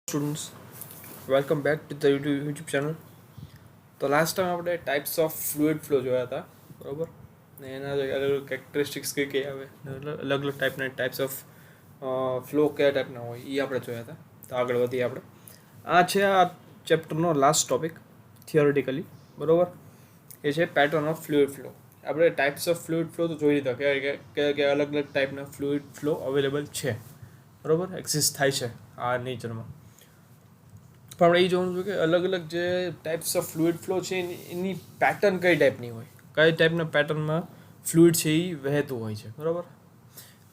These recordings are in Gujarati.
Students welcome back to the YouTube channel. તો લાસ્ટ ટાઈમ આપણે ટાઈપ્સ ઓફ ફ્લુઇડ ફ્લો જોયા હતા, બરાબર? ને એના અલગ અલગ કેરેક્ટરિસ્ટિક્સ કઈ કઈ આવે, અલગ અલગ ટાઈપ્સ ઓફ ફ્લો કયા ટાઈપના હોય એ આપણે જોયા હતા. તો આગળ વધીએ આપણે. આ છે આ ચેપ્ટરનો લાસ્ટ ટોપિક થિયોરિટિકલી, બરાબર? એ છે પેટર્ન ઓફ ફ્લુઇડ ફ્લો. આપણે ટાઈપ્સ ઓફ ફ્લુઇડ ફ્લો તો જોઈ લીધા કે અલગ અલગ ટાઈપના ફ્લુઇડ ફ્લો અવેલેબલ છે, બરાબર? એક્ઝિસ્ટ થાય છે આ નેચરમાં. પણ આપણે એ જોવાનું છે કે અલગ અલગ જે ટાઈપ્સ ઓફ ફ્લુઇડ ફ્લો છે એની પેટર્ન કઈ ટાઈપની હોય, કઈ ટાઈપના પેટર્નમાં ફ્લુઇડ છે એ વહેતું હોય છે, બરાબર?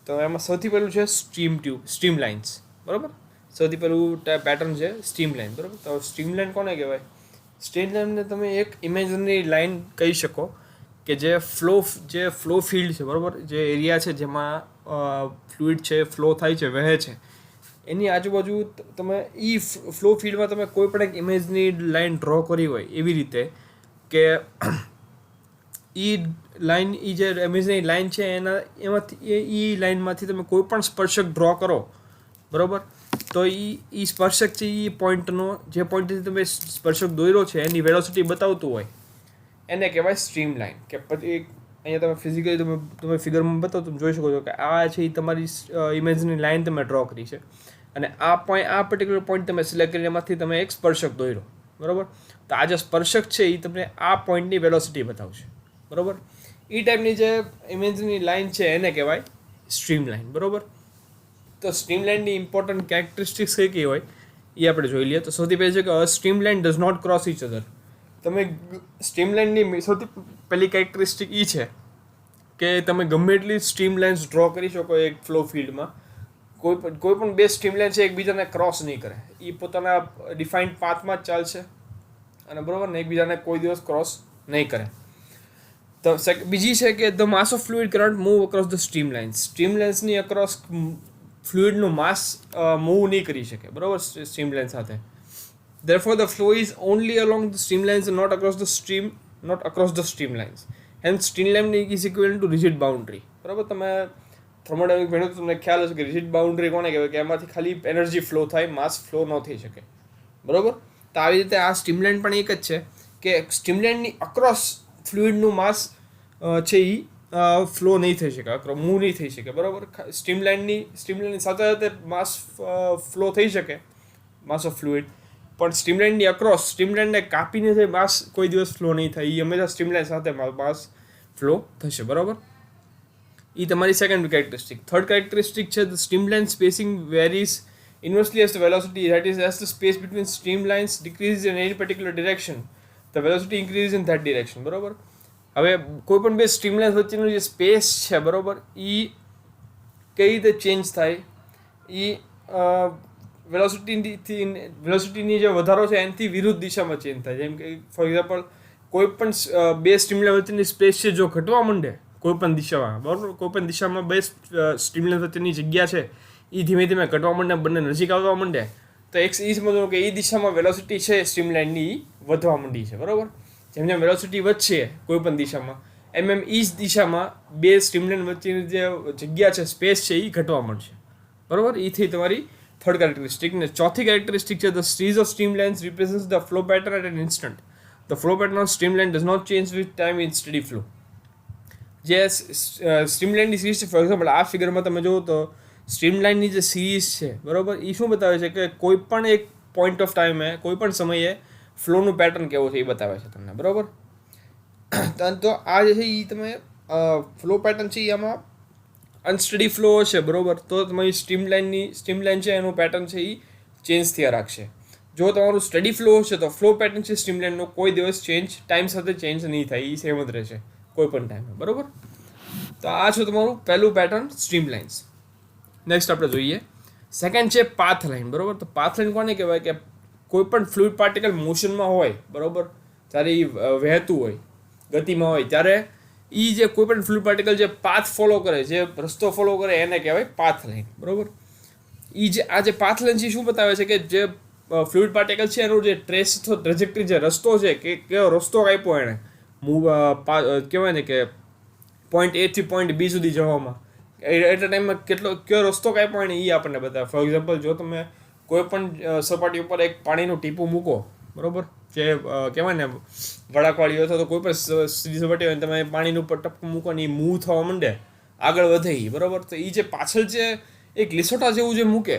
તો એમાં સૌથી પહેલું છે સ્ટ્રીમ લાઇન્સ, બરાબર? સૌથી પહેલું પેટર્ન છે સ્ટ્રીમ લાઇન, બરાબર? તો સ્ટ્રીમ લાઇન કોને કહેવાય? સ્ટ્રીમ લાઇનને તમે એક ઇમેજનરી લાઇન કહી શકો કે જે ફ્લો ફિલ્ડ છે, બરાબર? જે એરિયા છે જેમાં ફ્લુઇડ છે ફ્લો થાય છે, વહે છે, એની આજુબાજુ તમે ફ્લો ફિલ્ડમાં તમે કોઈ પણ એક ઇમેજની લાઇન ડ્રો કરી હોય એવી રીતે કે જે ઇમેજની લાઇન છે એમાંથી લાઇનમાંથી તમે કોઈ પણ સ્પર્શક ડ્રો કરો, બરાબર? તો એ સ્પર્શક છે એ પોઈન્ટનો, જે પોઈન્ટથી તમે સ્પર્શક દોર્યો છે એની વેલોસિટી બતાવતું હોય એને કહેવાય સ્ટ્રીમ લાઇન. કે પછી અહીંયા તમે ફિઝિકલી તમે ફિગરમાં બતાવો તમે જોઈ શકો છો કે આ છે એ તમારી ઇમેજની લાઇન તમે ડ્રો કરી છે અને આ પર્ટિક્યુલર પોઈન્ટ તમે સિલેક્ટ કરીને એમાંથી તમે એક સ્પર્શક દોર્યો, બરાબર? તો આ જે સ્પર્શક છે એ તમને આ પોઈન્ટની વેલોસિટી બતાવશે, બરાબર? એ ટાઈપની જે ઇમેજની લાઇન છે એને કહેવાય સ્ટ્રીમ લાઇન, બરાબર? તો સ્ટ્રીમ લાઇનની ઇમ્પોર્ટન્ટ કેરેક્ટરિસ્ટિક્સ કઈ કઈ હોય એ આપણે જોઈ લઈએ. તો સૌથી પહેલી છે કે stream line does not cross each other. તમે સ્ટ્રીમ લાઇનની સૌથી પહેલી કેરેક્ટરિસ્ટિક એ છે કે તમે ગમે એટલી સ્ટ્રીમ લાઇન્સ ડ્રો કરી શકો એક ફ્લો ફિલ્ડમાં, કોઈ પણ બે સ્ટ્રીમ લાઇન છે એકબીજાને ક્રોસ નહીં કરે, એ પોતાના ડિફાઇન્ડ પાથમાં જ ચાલશે અને બરાબર ને એકબીજાને કોઈ દિવસ ક્રોસ નહીં કરે. તો બીજી છે કે the mass of fluid cannot move across the streamlines. Stream લાઇન્સની અક્રોસ ફ્લુઇડનું માસ મૂવ નહીં કરી શકે, બરાબર? સ્ટ્રીમ લાઇન સાથે. Therefore, the flow is only along the streamlines and not across the streamlines. Hence, streamline is equivalent to rigid boundary. બરાબર? તમે થર્મોડાયનેમિક ભણ્યું તો તમને ખ્યાલ હશે કે રિજિડ બાઉન્ડ્રી કોને કહેવાય? કે એમાંથી ખાલી એનર્જી ફ્લો થાય, માસ ફ્લો ન થઈ શકે, બરાબર? તો આવી રીતે આ સ્ટ્રીમલાઇન પણ એક જ છે કે સ્ટ્રીમલાઇનની અક્રોસ ફ્લુઇડનું માસ છે એ ફ્લો નહીં થઈ શકે, મૂવ નહીં થઈ શકે, બરાબર? સ્ટ્રીમલાઇનની સાથે સાથે માસ ફ્લો થઈ શકે, માસ ઓફ ફ્લુઇડ, પણ સ્ટ્રીમલાઇનની અક્રોસ સ્ટ્રીમલાઇનને કાપીને જે માસ કોઈ દિવસ ફ્લો નહીં થાય, એ હંમેશા સ્ટ્રીમલાઇન સાથે માસ ફ્લો થશે, બરાબર? એ તમારી સેકન્ડ કેરેક્ટરિસ્ટિક. થર્ડ કેરેક્ટરિસ્ટિક છે the streamline spacing varies inversely as the velocity, that is as the space between streamlines decreases in any particular direction, the velocity increases in that direction, બરાબર? હવે કોઈ પણ બે સ્ટ્રીમલાઇન્સ વચ્ચેનું જે સ્પેસ છે, બરાબર, એ કઈ રીતે ચેન્જ થાય? એ વેલોસિટીની જે વધારો છે એનાથી વિરુદ્ધ દિશામાં ચેન્જ થાય. જેમ કે ફોર એક્ઝામ્પલ કોઈ પણ બે સ્ટ્રીમલાઇન વચ્ચેની સ્પેસ છે જો ઘટવા માંડે કોઈ પણ દિશામાં, બરાબર, કોઈ પણ દિશામાં બે સ્ટ્રીમલાઇન વચ્ચેની જગ્યા છે એ ધીમે ધીમે ઘટવા માંડે, બંને નજીક આવવા માંડે, તો એક એ સમજવું કે એ દિશામાં વેલોસિટી છે સ્ટ્રીમલાઇનની વધવા માંડી છે, બરાબર? જેમ જેમ વેલોસિટી વધશે કોઈ પણ દિશામાં એમ એ જ દિશામાં બે સ્ટ્રીમલાઇન વચ્ચેની જે જગ્યા છે, સ્પેસ છે, એ ઘટવા માંડશે, બરાબર? એથી તમારી થર્ડ કેરેક્ટરિસ્ટિક. ને ચોથી કેરેક્ટરિસ્ટિક છે the series of streamlines represents the flow pattern at an instant. The flow pattern of streamline does not change with time in steady flow. જે સ્ટ્રીમલાઇનની સિરીઝ છે, ફોર એક્ઝામ્પલ આ ફિગરમાં તમે જુઓ તો સ્ટ્રીમલાઇનની જે સિરીઝ છે, બરાબર, એ શું બતાવે છે કે કોઈ પણ એક પોઈન્ટ ઓફ ટાઈમે કોઈ પણ સમયે ફ્લોનું પેટર્ન કેવું છે એ બતાવે છે તમને, બરાબર? તો આ જે છે એ તમે ફ્લો પેટર્ન છે એ આમાં અનસ્ટડી ફ્લો હશે, બરાબર, તો તમારી સ્ટ્રીમલાઇન છે એનું પેટર્ન છે એ ચેન્જ થયા રાખશે. જો તમારું સ્ટડી ફ્લો હશે તો ફ્લો પેટર્ન છે સ્ટ્રીમલાઇનનો કોઈ દિવસ ટાઈમ સાથે ચેન્જ નહીં થાય, એ સેમ જ રહેશે કોઈ પણ ટાઈમે, બરાબર? તો આ છે તમારું પહેલું પેટર્ન સ્ટ્રીમલાઇન્સ. નેક્સ્ટ આપણે જોઈએ સેકન્ડ છે પાથ લાઇન, બરાબર? તો પાથ લાઇન કોને કહેવાય? કે કોઈ પણ ફ્લુઇડ પાર્ટિકલ મોશનમાં હોય, બરાબર, જ્યારે એ વહેતું હોય, ગતિમાં હોય, ત્યારે એ જે કોઈ પણ ફ્લુઇડ પાર્ટિકલ જે પાથ ફોલો કરે, જે રસ્તો ફોલો કરે એને કહેવાય પાથ લાઇન, બરાબર? આ જે પાથ લાઇન છે શું બતાવે છે કે જે ફ્લુઇડ પાર્ટિકલ છે એનું જે ટ્રેજેક્ટરી જે રસ્તો છે કે કેવો રસ્તો આપ્યો એણે કહેવાય ને કે પોઈન્ટ A થી પોઈન્ટ B સુધી જવામાં એટ અ ટાઈમમાં કયો રસ્તો કાપ્યો એને એ આપણને બતાવે. ફોર એક્ઝામ્પલ જો તમે કોઈ પણ સપાટી ઉપર એક પાણીનું ટીપું મૂકો, બરાબર, જે કહેવાય ને વળાંકવાળી અથવા તો કોઈ પણ સીધી સપાટી હોય, તમે પાણીનું ઉપર ટપકું મૂકો ને એ મૂવ થવા માંડે, આગળ વધે, બરાબર. તો એ જે પાછળ જે એક લીસોટા જેવું જે મૂકે,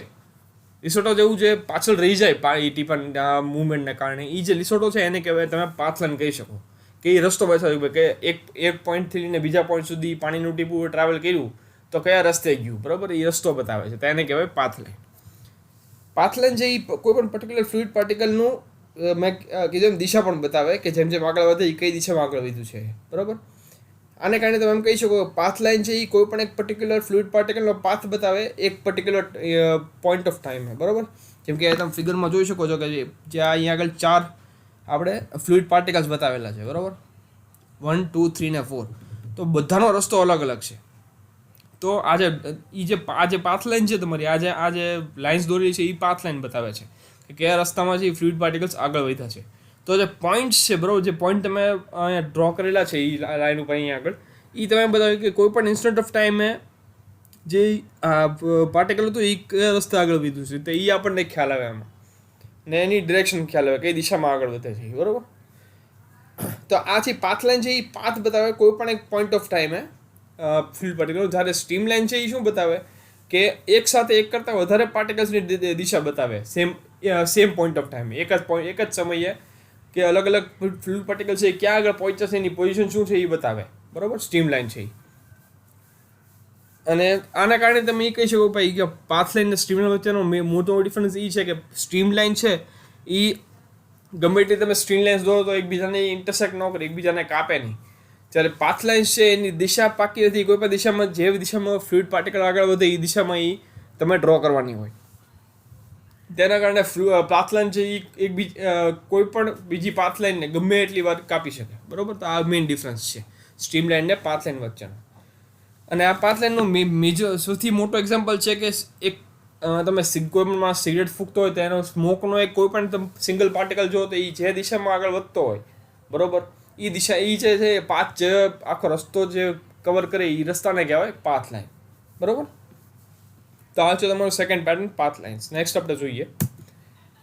લીસોટા જેવું જે પાછળ રહી જાય એ ટીપાના મૂવમેન્ટને કારણે, એ જે લીસોટો છે એને કહેવાય તમે પાથલાઈન કહી શકો, કે એ રસ્તો બતાવ્યો કે એક પોઈન્ટથી લઈને બીજા પોઈન્ટ સુધી પાણીનું ટીપું ટ્રાવેલ કર્યું તો કયા રસ્તે ગયું, બરાબર, એ રસ્તો બતાવે છે, તો એને કહેવાય પાથલાઈન. પાથલાઈન જે કોઈ પણ પર્ટિક્યુલર ફ્લુઇડ પાર્ટિકલનું મેં કીધું દિશા પણ બતાવે કે જેમ જેમ આગળ વધે એ કઈ દિશામાં આગળ વધ્યું છે, બરાબર. આને કારણે તમે એમ કહી શકો પાથલાઈન છે એ કોઈ પણ એક પર્ટિક્યુલર ફ્લુઇડ પાર્ટિકલનો પાથ બતાવે એક પર્ટિક્યુલર પોઈન્ટ ઓફ ટાઈમે, બરાબર. જેમ કે તમે ફિગરમાં જોઈ શકો છો કે જ્યાં અહીંયા આગળ 4 આપણે ફ્લુઇડ પાર્ટિકલ્સ બતાવેલા છે, બરાબર, 1 2 3 ને 4. તો બધાનો રસ્તો અલગ અલગ છે. તો આ જે પાથલાઈન છે તમારી, આ જે લાઇન્સ દોરી છે એ પાથલાઈન બતાવે છે કે કયા રસ્તામાંથી ફ્લુઇડ પાર્ટિકલ્સ આગળ વધ્યા છે. તો જે પોઈન્ટ્સ છે, બરાબર, જે પોઈન્ટ તમે અહીંયા ડ્રો કરેલા છે એ લાઇન ઉપર અહીંયા આગળ, એ તમે બતાવ્યું કે કોઈ પણ ઇન્સ્ટન્ટ ઓફ ટાઈમે જે પાર્ટિકલ હતું એ કયા રસ્તે આગળ વધ્યું છે, તો એ આપણને ખ્યાલ આવે એમાં, ને એની ડિરેક્શન ખ્યાલ આવે કઈ દિશામાં આગળ વધે છે, બરાબર. તો આ જે પાથલાઈન છે એ પાથ બતાવે કોઈ પણ એક પોઈન્ટ ઓફ ટાઈમે ફ્લુઇડ પાર્ટિકલ. જ્યારે સ્ટ્રીમલાઇન છે એ શું બતાવે કે એક સાથે એક કરતાં વધારે પાર્ટિકલ્સની દિશા બતાવે સેમ પોઈન્ટ ઓફ ટાઈમે, એક જ સમયે, કે અલગ અલગ ફ્લુઇડ પાર્ટિકલ છે ક્યાં આગળ પહોંચ્યા છે, એની પોઝિશન શું છે એ બતાવે, બરાબર, સ્ટ્રીમલાઇન છે. અને આના કારણે તમે એ કહી શકો ભાઈ કે પાથલાઇન અને સ્ટ્રીમલાઇન વચ્ચેનો મોટો ડિફરન્સ એ છે કે સ્ટ્રીમલાઇન છે એ ગમે તે તમે સ્ટ્રીમલાઇન્સ દોરો તો એકબીજાને ઇન્ટરસેક્ટ ન કરે, એકબીજાને કાપે નહીં. જ્યારે પાથલાઇન્સ છે એની દિશા પાકી હતી, કોઈ પણ દિશામાં જે દિશામાં ફ્લુઇડ પાર્ટિકલ આગળ વધે એ દિશામાં એ તમે ડ્રો કરવાની હોય. તેના કારણે પાથલાઇન છે એ કોઈ પણ બીજી પાથલાઇનને ગમે એટલી વાર કાપી શકે, બરાબર. તો આ મેઇન ડિફરન્સ છે સ્ટ્રીમલાઇન ને પાથલાઇન વચ્ચેનો. અને આ પાથલાઇનનો મેજર સૌથી મોટો એક્ઝામ્પલ છે કે એક તમે કોઈ પણ સિગરેટ ફૂંકતો હોય તો એનો સ્મોકનો એક કોઈ પણ તમે સિંગલ પાર્ટિકલ જો તો એ જે દિશામાં આગળ વધતો હોય, બરાબર, એ દિશા એ જે છે પાથ જે આખો રસ્તો જે કવર કરે એ રસ્તાને કહેવાય પાથલાઇન, બરાબર. તો આ છે તમારું સેકન્ડ પેટર્ન પાથલાઇન્સ. નેક્સ્ટ આપણે જોઈએ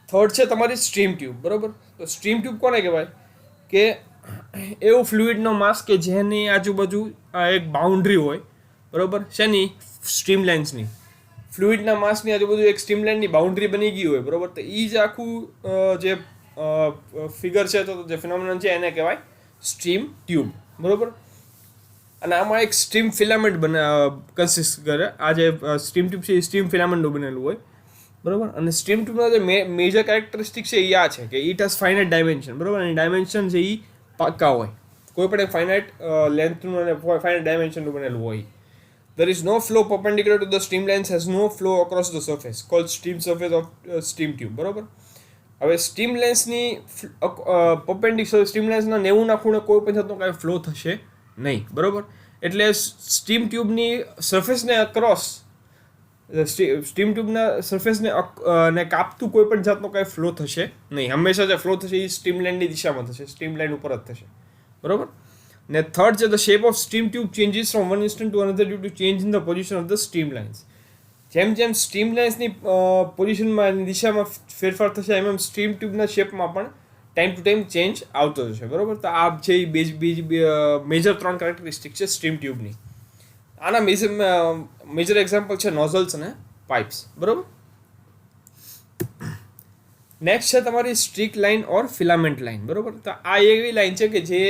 થર્ડ છે તમારી સ્ટ્રીમ ટ્યુબ, બરાબર. તો સ્ટ્રીમ ટ્યુબ કોને કહેવાય કે એવું ફ્લુઇડનો માસ કે જેની આજુબાજુ એક બાઉન્ડ્રી હોય, બરાબર, શેની, સ્ટ્રીમલાઇન્સની, ફ્લુઇડના માસની આજુબાજુ એક સ્ટ્રીમલાઇનની બાઉન્ડ્રી બની ગઈ હોય, બરાબર. તો એ જ આખું જે ફિગર છે, તો જે ફિનોમિનન છે એને કહેવાય સ્ટ્રીમ ટ્યુબ, બરાબર. અને આમાં એક સ્ટ્રીમ ફિલામેન્ટ કન્સિસ્ટ કરે. આ જે સ્ટ્રીમ ટ્યુબ છે એ સ્ટ્રીમ ફિલામેન્ટનું બનેલું હોય, બરાબર. અને સ્ટ્રીમ ટ્યુબના જે મેજર કેરેક્ટરિસ્ટિક છે એ આ છે કે ઇટ હેઝ ફાઇનાઇટ ડાયમેન્શન, બરાબર. અને ડાયમેન્શન છે એ પાક્કા હોય, કોઈ પણ એક ફાઇનાઇટ લેન્થનું અને ફાઇનાઇટ ડાયમેન્શનનું બનેલું હોય. There is no flow perpendicular to the streamlines, has no flow across the surface, called stream surface of steam tube, બરાબર. હવે સ્ટ્રીમલાઇન્સની સ્ટ્રીમલાઇન્સના 90 ખૂણે કોઈ પણ જાતનો કાંઈ ફ્લો થશે નહીં, બરાબર. એટલે સ્ટીમ ટ્યુબની સરફેસને અક્રોસ સ્ટીમ ટ્યુબના સરફેસને ને કાપતું કોઈ પણ જાતનો કાંઈ ફ્લો થશે નહીં. હંમેશા જે ફ્લો થશે એ સ્ટ્રીમલાઇનની દિશામાં થશે, સ્ટ્રીમલાઇન ઉપર જ થશે, બરાબર. ને થર્ડ છે the shape of stream tube changes from one instant to another due to change in the position of the streamlines. જેમ જેમ સ્ટ્રીમલાઇન્સની પોઝિશનમાં દિશામાં ફેરફાર થશે એમ એમ સ્ટ્રીમ ટ્યુબના શેપમાં પણ ટાઈમ ટુ ટાઈમ ચેન્જ આવતો જશે, બરાબર. તો આ છે એ મેજર 3 કેરેક્ટરિસ્ટિક છે સ્ટ્રીમ ટ્યુબની. આના મેજર એક્ઝામ્પલ છે નોઝલ્સ અને પાઇપ્સ, બરાબર. નેક્સ્ટ છે તમારી સ્ટ્રીક લાઇન ઓર ફિલામેન્ટ લાઇન, બરાબર. તો આ એવી લાઇન છે કે જે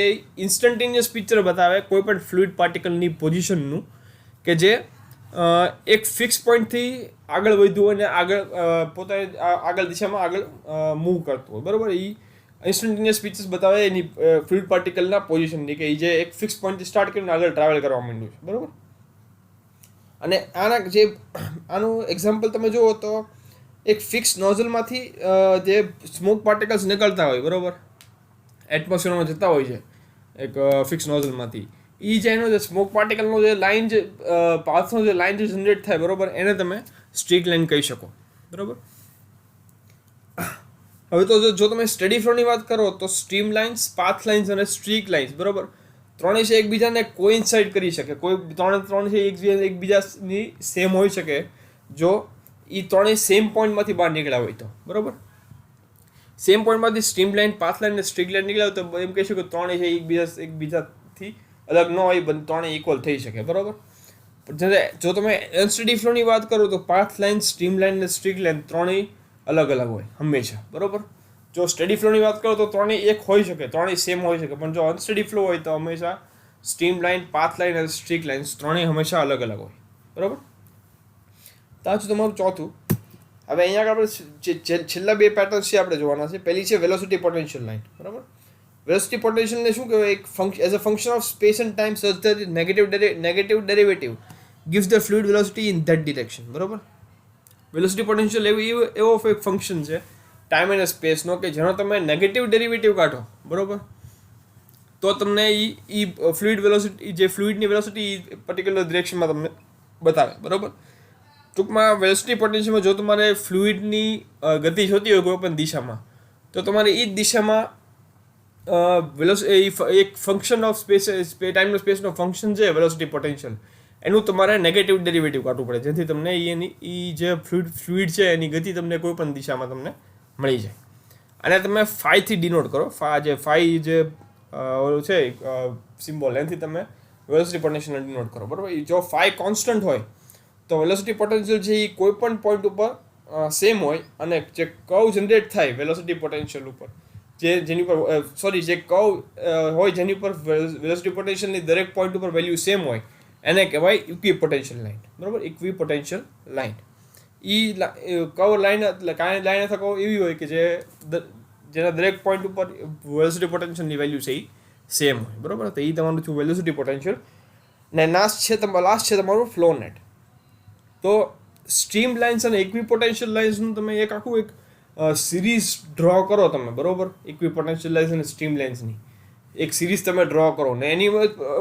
ઇન્સ્ટન્ટેનિયસ પિક્ચર બતાવે કોઈ પણ ફ્લુઇડ પાર્ટિકલની પોઝિશનનું, કે જે એક ફિક્સ પોઈન્ટથી આગળ વધ્યું હોય અને આગળ દિશામાં આગળ મૂવ કરતું હોય, બરાબર. એ ઇન્સ્ટન્ટેનિયસ પિક્ચર્સ બતાવે એની ફ્લુઇડ પાર્ટિકલના પોઝિશનની, કે જે એક ફિક્સ પોઈન્ટથી સ્ટાર્ટ કરીને આગળ ટ્રાવેલ કરવા માંડ્યું છે, બરાબર. અને આનું એક્ઝામ્પલ તમે જુઓ તો એક ફિક્સ નોઝલમાંથી જે સ્મોક પાર્ટિકલ્સ નીકળતા હોય, બરાબર, એટમોસ્ફિયરમાં જતા હોય છે એક ફિક્સ નોઝલમાંથી, એ જે એનો જે સ્મોક પાર્ટિકલનો જે લાઇન જે પાથનો જે લાઇન જે જનરેટ થાય, બરાબર, એને તમે સ્ટ્રીક લાઇન કહી શકો, બરાબર. હવે તો જો તમે સ્ટડી ફ્લોની વાત કરો તો સ્ટ્રીમ લાઇન્સ, પાથ લાઇન્સ અને સ્ટ્રીક લાઇન્સ, બરાબર, ત્રણેય છે એકબીજાને કોઇન્સાઇડ કરી શકે. ત્રણે છે એકબીજાની સેમ હોઈ શકે જો એ ત્રણેય સેમ પોઈન્ટમાંથી બહાર નીકળ્યા હોય તો બરાબર, સેમ પોઈન્ટમાંથી સ્ટ્રીમ લાઇન, પાથ લાઇન અને સ્ટ્રીક લાઇન નીકળ્યા હોય તો એમ કહીશું કે ત્રણેય છે એકબીજાથી અલગ ન હોય, ત્રણેય ઇક્વલ થઈ શકે બરાબર. જો તમે અનસ્ટડી ફ્લોની વાત કરો તો પાથ લાઇન, સ્ટ્રીમ લાઇન અને સ્ટ્રીક લાઇન ત્રણેય અલગ અલગ હોય હંમેશા બરાબર. જો સ્ટડી ફ્લોની વાત કરો તો ત્રણેય એક હોઈ શકે, ત્રણેય સેમ હોઈ શકે, પણ જો અનસ્ટડી ફ્લો હોય તો હંમેશા સ્ટ્રીમ લાઇન, પાથ લાઇન અને સ્ટ્રીક લાઇન ત્રણેય હંમેશા અલગ અલગ હોય બરાબર. તો આ છે તમારું ચોથું. હવે અહીંયા આગળ આપણે છેલ્લા બે પેટર્ન્સ છે આપણે જોવાના છે. પહેલી છે વેલોસિટી પોટેન્શિયલ લાઇન બરાબર. વેલોસિટી પોટેન્શિયલને શું કહેવાય? એક as a function of space end time સચ that negative derivative gives the fluid velocity in that direction બરાબર. વેલોસિટી પોટેન્શિયલ એવો એક ફંક્શન છે ટાઈમ અને સ્પેસનો કે જેનો તમે નેગેટિવ ડેરિવેટિવ કાઢો બરાબર, તો તમને એ ફ્લુઇડ વેલોસિટી, જે ફ્લુઇડની વેલોસિટી પર્ટિક્યુલર ડિરેક્શનમાં તમને બતાવે બરાબર. ટૂંકમાં વેલોસિટી પોટેન્શિયલમાં જો તમારે ફ્લુઇડની ગતિ જોતી હોય કોઈ પણ દિશામાં, તો તમારે એ જ દિશામાં એક ફંક્શન ઓફ ટાઈમનો સ્પેસનો ફંક્શન છે વેલોસિટી પોટેન્શિયલ, એનું તમારે નેગેટિવ ડેરિવેટિવ કાઢવું પડે, જેથી તમને જે ફ્લુઇડ છે એની ગતિ તમને કોઈ પણ દિશામાં તમને મળી જાય. અને તમે ફાઈથી ડિનોટ કરો, જે ફાઈ જે ઓલું છે સિમ્બોલ, એનાથી તમે વેલોસિટી પોટેન્શિયલ ડિનોટ કરો બરાબર. જો ફાઈ કોન્સ્ટન્ટ હોય તો વેલોસિટી પોટેન્શિયલ છે એ કોઈ પણ પોઈન્ટ ઉપર સેમ હોય, અને જે કર્વ જનરેટ થાય વેલોસિટી પોટેન્શિયલ ઉપર, જેની ઉપર જે કર્વ હોય જેની ઉપર વેલોસિટી પોટેન્શિયલની દરેક પોઈન્ટ ઉપર વેલ્યુ સેમ હોય, એને કહેવાય ઇક્વી પોટેન્શિયલ લાઇન બરાબર. Equipotential line curve line line અથવા કર્વ એવી હોય કે જેના દરેક પોઈન્ટ ઉપર વેલોસિટી પોટેન્શિયલની વેલ્યુ છે એ સેમ હોય બરાબર. તો એ તમારું છું વેલોસિટી પોટેન્શિયલ. ને લાસ્ટ છે તમારું ફ્લો નેટ. તો સ્ટ્રીમ લાઇન્સ અને ઇક્વી પોટેન્શિયલ લાઇન્સનું તમે એક આખું એક સિરીઝ ડ્રો કરો તમે બરાબર. ઇક્વી પોટેન્શિયલ લાઇન્સ અને સ્ટ્રીમ લાઇન્સની એક સિરીઝ તમે ડ્રો કરો ને એની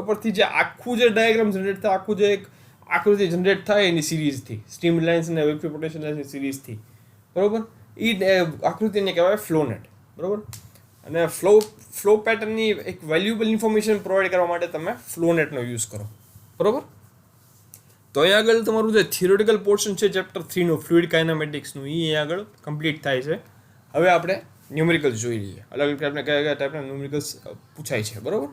પરથી જે આખું જે ડાયાગ્રામ જનરેટ થાય, આખું જે એક આકૃતિ જનરેટ થાય એની સિરીઝથી, સ્ટ્રીમ લાઇન્સ અને ઇક્વી પોટેન્શિયલ લાઇન્સની સિરીઝથી બરાબર, એ આકૃતિને કહેવાય ફ્લો નેટ બરાબર. અને ફ્લો પેટર્નની એક વેલ્યુએબલ ઇન્ફોર્મેશન પ્રોવાઈડ કરવા માટે તમે ફ્લો નેટનો યુઝ કરો બરાબર. તો અહીંયા આગળ તમારું જે થિયોરિટિકલ પોર્શન છે ચેપ્ટર 3નું ફ્લુઇડ કાઇનેમેટિક્સનું, એ અહીંયા આગળ કમ્પ્લીટ થાય છે. હવે આપણે ન્યુમેરિકલ્સ જોઈ લઈએ, અલગ અલગ ટાઈપના કયા કયા ટાઈપના ન્યુમેરિકલ્સ પૂછાય છે બરાબર.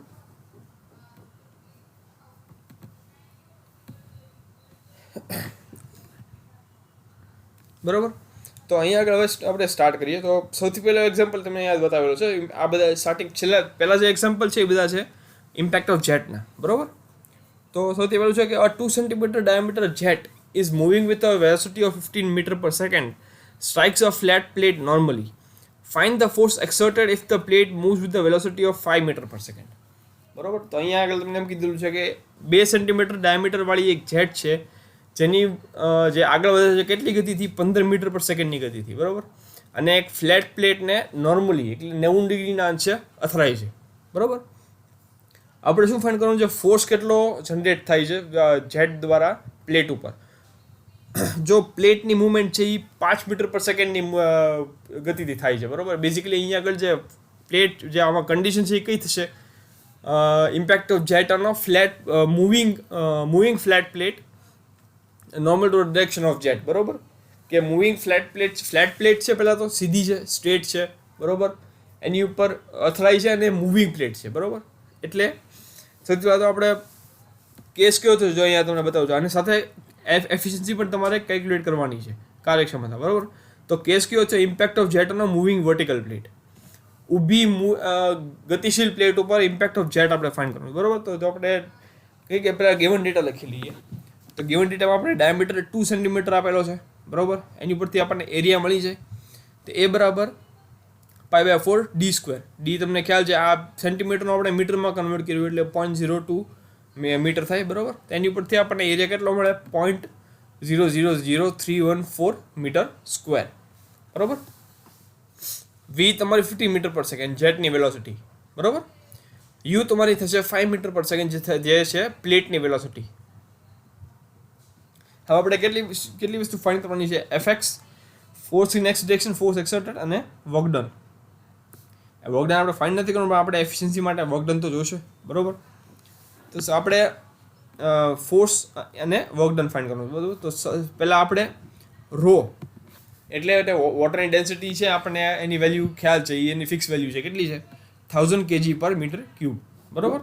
બરાબર. તો અહીંયા આગળ હવે આપણે સ્ટાર્ટ કરીએ. તો સૌથી પહેલો એક્ઝામ્પલ તમને યાદ બતાવેલો છે. આ બધા સ્ટાર્ટિંગ પહેલાં જે એક્ઝામ્પલ છે એ બધા છે ઇમ્પેક્ટ ઓફ જેટના બરાબર. તો સૌથી પહેલું છે કે a 2 cm diameter jet is moving with a velocity of 15 meter per second, strikes a flat plate normally. Find the force exerted if the plate moves with the velocity of 5 meter per second. બરાબર. તો અહીંયા આગળ તમને એમ કીધેલું છે કે 2 સેન્ટીમીટર ડાયામીટરવાળી એક જેટ છે જેની જે આગળ વધે છે કેટલી ગતિથી? 15 મીટર પર સેકન્ડની ગતિથી બરાબર. અને એક ફ્લેટ પ્લેટને નોર્મલી એટલે 90 ડિગ્રીના અંશે અથડાય છે બરાબર. આપણે શું ફાઇન્ડ કરવાનું છે? ફોર્સ કેટલો જનરેટ થાય છે જેટ દ્વારા પ્લેટ ઉપર. જો પ્લેટની મુવમેન્ટ છે એ 5 મીટર પર સેકન્ડની ગતિથી થાય છે બરાબર. બેઝિકલી અહીંયા આગળ જે પ્લેટ જે આમાં કન્ડિશન છે એ કઈ થશે? Impact of jet on flat moving flat plate normal to direction of jet બરાબર. કે મૂવિંગ ફ્લેટ પ્લેટ છે, પહેલાં તો સીધી છે, સ્ટ્રેટ છે બરાબર, એની ઉપર અથડાઈ છે અને મૂવિંગ પ્લેટ છે બરાબર. એટલે સૌથી પહેલાં તો આપણે કેસ કયો થયો જો અહીંયા તમને બતાવું છું. આની સાથે એફિશિયન્સી પણ તમારે કેલ્ક્યુલેટ કરવાની છે, કાર્યક્ષમતા બરાબર. તો કેસ કયો છે? Impact of jet on moving vertical plate. ઊભી ગતિશીલ પ્લેટ ઉપર ઇમ્પેક્ટ ઓફ જેટ આપણે ફાઇન્ડ કરવાનું બરાબર. તો આપણે કંઈ કે પહેલાં ગિવન ડેટા લખી લઈએ. તો ગિવન ડેટામાં આપણે ડાયામીટર 2 સેન્ટીમીટર આપેલો છે બરાબર. એની ઉપરથી આપણને એરિયા મળી જાય. તો એ બરાબર π/4 d². ડી તમને ખ્યાલ છે, આ સેન્ટીમીટરનો આપણે મીટરમાં કન્વર્ટ કર્યું એટલે 0.02 મીટર થાય બરાબર. તો એની ઉપરથી આપણને એરિયા કેટલો મળે? 0.000314 મીટર સ્ક્વેર બરાબર. વી તમારી 50 મીટર પર સેકન્ડ જેટની વેલોસિટી બરાબર. યુ તમારી થશે 5 મીટર પર સેકન્ડ જે છે પ્લેટની વેલોસિટી. હવે આપણે કેટલી વસ્તુ ફાઇન્ડ કરવાની છે? FX, force in X direction, force exerted અને વર્ક ડન. વર્ક ડન આપણે ફાઇન્ડ નથી કરવાનું, પણ આપણે એફિશિયન્સી માટે વર્ક ડન તો જોશે બરાબર. તો આપણે ફોર્સ અને વર્ક ડન ફાઇન્ડ કરવાનું બરાબર. તો પહેલાં આપણે રો એટલે વોટરની ડેન્સિટી છે આપણને એની વેલ્યુ ખ્યાલ છે, એની ફિક્સ વેલ્યુ છે, કેટલી છે 1000 kg/m3, બરાબર.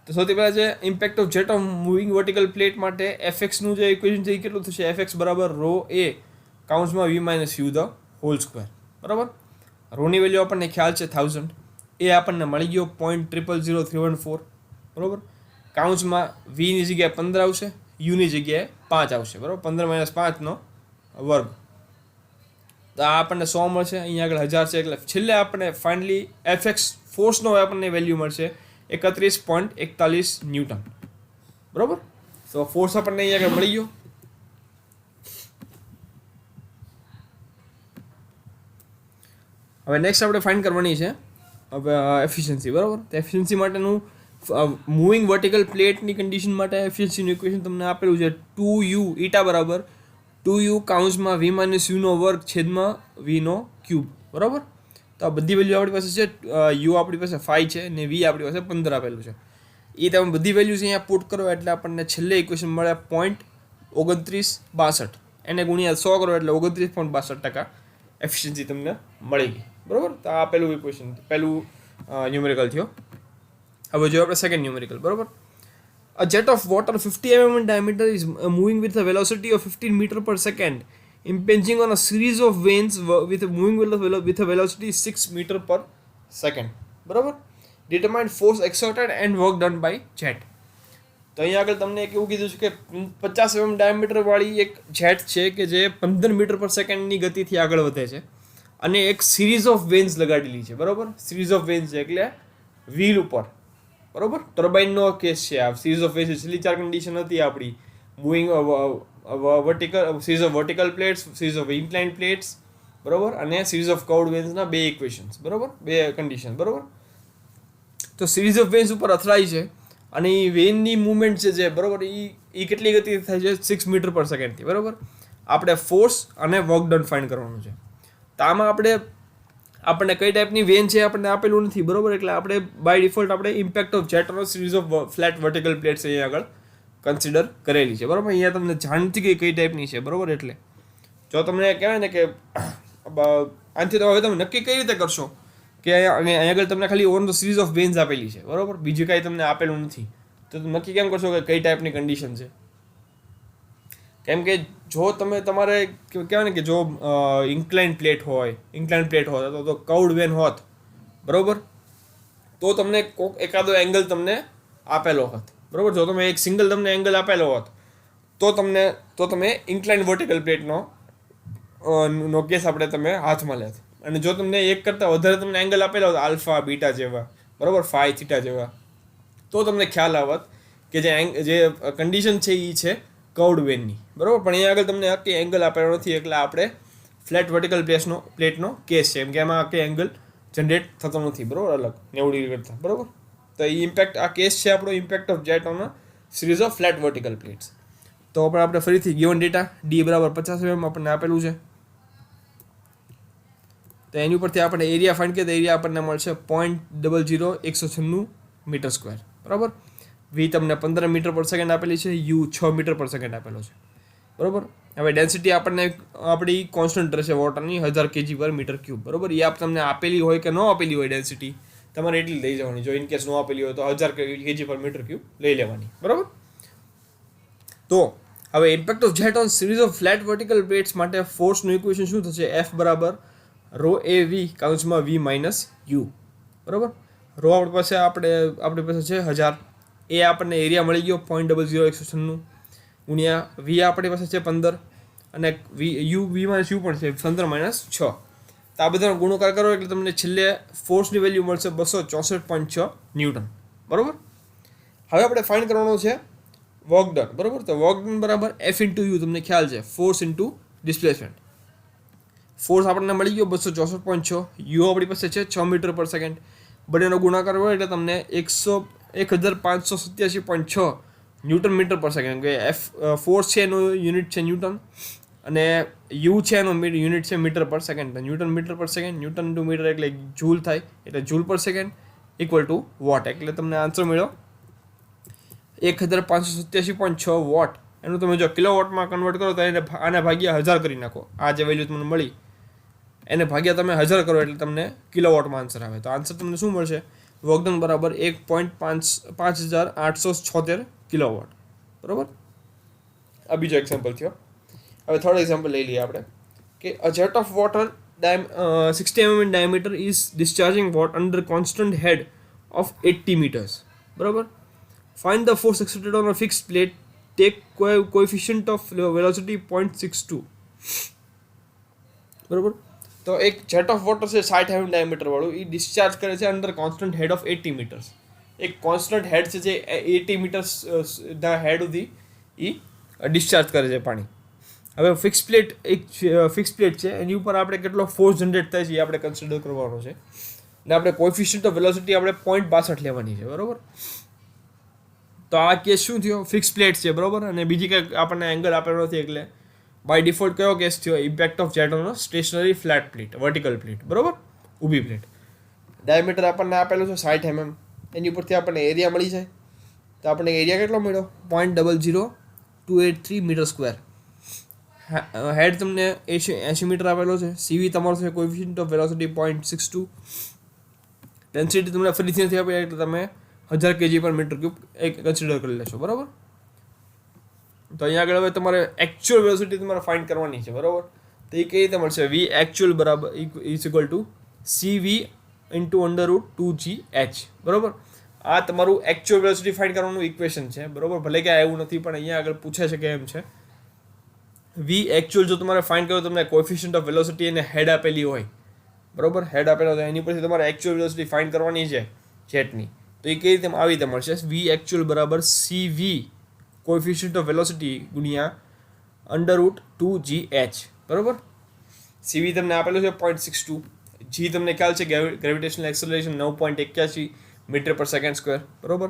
તો સૌથી પહેલાં છે impact of jet of moving vertical plate માટે એફએક્સનું જે ઇક્વેશન છે એ કેટલું થશે, એફએક્સ બરાબર રો એ કાઉન્સમાં v - u the whole square, બરાબર. રોની વેલ્યુ આપણને ખ્યાલ છે 1000, એ આપણને મળી ગયો 0.000314, બરાબર. કાઉન્સમાં વીની જગ્યાએ 15 આવશે, યુની જગ્યાએ 5 આવશે, બરાબર. 15 - 5 વર્ગ, તો આ આપણને 100 મળશે, અહીંયા આગળ 1000 છે, એટલે છેલ્લે આપણને ફાઇનલી એફએક્સ ફોર્સનો આપણને વેલ્યુ મળશે 31.41 ન્યૂટન, બરાબર. તો ફોર્સ આપણને અહીંયા આગળ મળી ગયો. હવે નેક્સ્ટ આપણે ફાઇન્ડ કરવાની છે હવે એફિશિયન્સી, બરાબર. તો એફિશિયન્સી માટેનું મૂવિંગ વર્ટિકલ પ્લેટની કન્ડિશન માટે એફિશિયન્સીનું ઇક્વેશન તમને આપેલું છે 2u ઈટા બરાબર 2u કાઉન્સમાં v - u નો વર્ગ છેદમાં v નો ક્યુબ, બરાબર. તો આ બધી વેલ્યુ આપણી પાસે છે, u આપણી પાસે 5 છે ને v આપણી પાસે 15 આપેલું છે. એ તમે બધી વેલ્યુઝ અહીંયા પુટ કરો એટલે આપણને છેલ્લે ઇક્વેશન મળે 0.2962, એને ગુણ્યા 100 કરો એટલે 29.62% એફિશિયન્સી તમને મળી ગઈ, બરાબર. તો આ પહેલું ઇક્વેશન, પહેલું ન્યુમેરિકલ થયો. હવે જો આપણે સેકન્ડ ન્યુમેરિકલ, બરાબર. A jet of water 50 mm in diameter is moving with a velocity of 15 meter per second, impinging on a series of vanes with a velocity 6 meter per second, બરાબર. Determine force exerted and work done by jet. તો અહીંયા આગળ તમને એક એવું કીધું છે કે 50 mm ડાયામીટર વાળી એક જેટ છે કે જે 15 મીટર પર સેકન્ડની ગતિથી આગળ વધે છે અને એક સિરીઝ ઓફ વેન્સ લગાડેલી છે, બરાબર. સિરીઝ ઓફ વેન્સ છે એટલે વ્હીલ ઉપર, બરાબર. ટર્બાઇનનો કેસ છે આ. સિરીઝ ઓફ વેન્સ છેલ્લી 4 કન્ડિશન હતી આપણી, moving vertical, series of vertical plates, series of incline plates, બરાબર, અને સિરીઝ ઓફ કર્વડ વેન્સના 2 ઇક્વેશન્સ, બરાબર, 2 કન્ડિશન, બરાબર. તો સિરીઝ ઓફ વેન્સ ઉપર અથડાઈ છે અને એ વેનની મુવમેન્ટ છે જે, બરાબર, એ કેટલી ગતિ થાય છે 6 મીટર પર સેકન્ડથી, બરાબર. આપણે ફોર્સ અને વર્ક ડન ફાઇન્ડ કરવાનું છે. તો આમાં આપણને કઈ ટાઈપની વેન છે આપણને આપેલું નથી, બરાબર. એટલે આપણે બાય ડિફોલ્ટ આપણે impact of jet on series of flat vertical plates અહીંયા આગળ કન્સિડર કરેલી છે, બરાબર. અહીંયા તમને જાણતી કે કઈ ટાઈપની છે, બરાબર. એટલે જો તમને કહેવાય ને કે આનાથી તો હવે તમે નક્કી કઈ રીતે કરશો કે અહીંયા આગળ તમને ખાલી on the series of vans આપેલી છે, બરાબર, બીજું કાંઈ તમને આપેલું નથી, તો તમે નક્કી કેમ કરશો કે કઈ ટાઈપની કન્ડિશન છે? કેમ કે જો તમારે કહેવાય ને કે જો ઇન્ક્લાઇન પ્લેટ હોય તો કર્વડ વેન હોત, બરાબર, તો તમને કોક એકાદો એંગલ તમને આપેલો હોત, બરાબર. જો તમે એક સિંગલ તમને એંગલ આપેલો હોત તો તમે ઇન્ક્લાઇન વર્ટિકલ પ્લેટનો કેસ આપણે તમે હાથમાં લેત. અને જો તમને એક કરતાં વધારે તમને એંગલ આપેલા હોત, આલ્ફા બીટા જેવા, બરાબર, ફાઈ થીટા જેવા, તો તમને ખ્યાલ આવત કે જે કન્ડિશન છે એ છે કર્વડ વેનની, બરાબર. પણ અહીંયા આગળ તમને આખી એંગલ આપેલો નથી એટલે આપણે ફ્લેટ વર્ટિકલ પ્લેટનો કેસ છે, એમ કે એમાં આખી એંગલ જનરેટ થતો નથી, બરાબર, અલગ 90 ડિગ્રી કરતાં, બરાબર. તો એ ઇમ્પેક્ટ, આ કેસ છે આપણો impact of jet on series of flat vertical plates. તો આપણે ફરીથી ગિવન ડેટા ડી બરાબર 50 mm આપણને આપેલું છે. તો એની ઉપરથી આપણે એરિયા ફાઇન્ડ કરીએ તો એરિયા આપણને મળશે 0.00196 મીટર સ્ક્વેર, બરાબર. વી તમને 15 મીટર પર સેકન્ડ આપેલી છે, યુ 6 મીટર પર સેકન્ડ આપેલો છે, બરાબર. હવે ડેન્સિટી આપણને આપણી કોન્સ્ટન્ટ રહેશે વોટરની 1000 kg/m3, બરાબર. એ તમને આપેલી હોય કે ન આપેલી હોય ડેન્સિટી, તમારે એટલી લઈ જવાની. જો ઇન કેસ ન આપેલી હોય તો 1000 kg/m3 લઈ લેવાની, બરાબર. તો હવે impact of jet on series of flat vertical plates માટે ફોર્સનું ઇક્વેશન શું થશે? એફ બરાબર રો એ વી કાઉન્સમાં v - u, બરાબર. રો આપણી પાસે છે 1000, એ આપણને એરિયા મળી ગયો 0.00196 ગુણ્યા વી આપણી પાસે છે 15 અને v - u પણ છે 15 - 6. તો આ બધાનો ગુણાકાર કરો એટલે તમને છેલ્લે ફોર્સની વેલ્યુ મળશે 264.6 ન્યૂટન, બરાબર. હવે આપણે ફાઇન્ડ કરવાનો છે વર્ક ડન, બરાબર. તો વર્ક ડન બરાબર એફ ઇન્ટુ યુ, તમને ખ્યાલ છે ફોર્સ ઇન્ટુ ડિસ્પ્લેસમેન્ટ. ફોર્સ આપણને મળી ગયો 264.6, યુ આપણી પાસે છે 6 મીટર પર સેકન્ડ, બંનેનો ગુણાકાર હોય એટલે તમને 1587.6 ન્યૂટન મીટર પર સેકન્ડ. કે ફોર્સ છે એનો યુનિટ છે ન્યૂટન અને યુ છે એનો યુનિટ છે મીટર પર સેકન્ડ. ન્યૂટન મીટર પર સેકન્ડ, ન્યૂટન ઇન્ટુ મીટર એટલે જૂલ થાય, એટલે જૂલ પર સેકન્ડ ઇક્વલ ટુ વોટ. એટલે તમને આન્સર મળ્યો 1587.6 વોટ એનું તમે જો કિલોવોટમાં કન્વર્ટ કરો તો એને આને ભાગ્યા 1000 કરી નાખો. આ જે વેલ્યુ તમને મળી એને ભાગ્યા તમે 1000 કરો એટલે તમને કિલોવોટમાં આન્સર આવે. તો આન્સર તમને શું મળશે? વર્ક ડન બરાબર 1.5876 કિલોવોટ. બરાબર. આ બીજો એક્ઝામ્પલ થયો. હવે થર્ડ એક્ઝામ્પલ લઈ લઈએ આપણે કે a jet of water 60 mm in diameter is discharging water under constant head of 80 meters. બરાબર. Find the force exerted on a fixed plate. Take coefficient of velocity 0.62. બરાબર. તો એક જેટ ઓફ વોટર છે 60 mm ડાયામીટર વાળું, એ ડિસ્ચાર્જ કરે છે under constant head of 80 metres. એક કોન્સ્ટન્ટ હેડ છે જે 80 મીટર્સ ના હેડ સુધી એ ડિસ્ચાર્જ કરે છે પાણી. હવે ફિક્સ પ્લેટ છે એની ઉપર આપણે કેટલો ફોર્સ જનરેટ થાય છે એ આપણે કન્સિડર કરવાનો છે ને આપણે કોએફિશિયન્ટ ઓફ વેલોસિટી આપણે 0.62 લેવાની છે. બરાબર. તો આ કેસ શું થયો? ફિક્સ પ્લેટ છે. બરાબર. અને બીજી કંઈક આપણને એંગલ આપેલો નથી એટલે બાય ડિફોલ્ટ કયો કેસ થયો? Impact of jet on stationary flat plate, vertical plate. બરાબર. ઊભી પ્લેટ. ડાયામીટર આપણને આપેલું છે 60 mm. એની ઉપરથી આપણને એરિયા મળી જાય તો આપણને એરિયા કેટલો મળ્યો? 0.00283 મીટર સ્ક્વેર. હેડ તમને 80 મીટર આપેલો છે. સીવી તમારો છે કોએફિશિયન્ટ ઓફ વેલોસિટી 0.62. ડેન્સિટી તમને ફરીથી નથી આપી એટલે તમે 1000 kg પર મીટર ક્યુબ એક કન્સિડર કરી લેશો. બરાબર. તો અહીંયા આગળ હવે તમારે એકચ્યુઅલ વેલોસિટી તમારે ફાઇન્ડ કરવાની છે. બરાબર. તો એ કઈ રીતે મળશે? વી એકચ્યુઅલ બરાબર is equal to CV into √2GH. બરાબર. આ તમારું એકચ્યુઅલ વેલોસિટી ફાઇન્ડ કરવાનું ઇક્વેશન છે. બરાબર. ભલે કે એવું નથી પણ અહીંયા આગળ પૂછે છે કે એમ છે. વી એકચ્યુઅલ જો તમારે ફાઇન્ડ કરો તમને કોએફિશિયન્ટ ઓફ વેલોસિટી અને હેડ આપેલી હોય. બરાબર. હેડ આપેલો હોય એની પરથી તમારે એકચ્યુઅલ વેલોસિટી ફાઇન્ડ કરવાની છે જેટની. તો એ કઈ રીતે આવી રીતે મળશે? વી એકચ્યુઅલ બરાબર CV કોએફિશિયન્ટ ઓફ વેલોસિટી ગુણ્યા √2GH. બરાબર. CV તમને આપેલું છે 0.62. G તમને ખ્યાલ છે ગ્રેવિટેશનલ એક્સેલરેશન 9.81 મીટર પર સેકન્ડ સ્ક્વેર. બરાબર.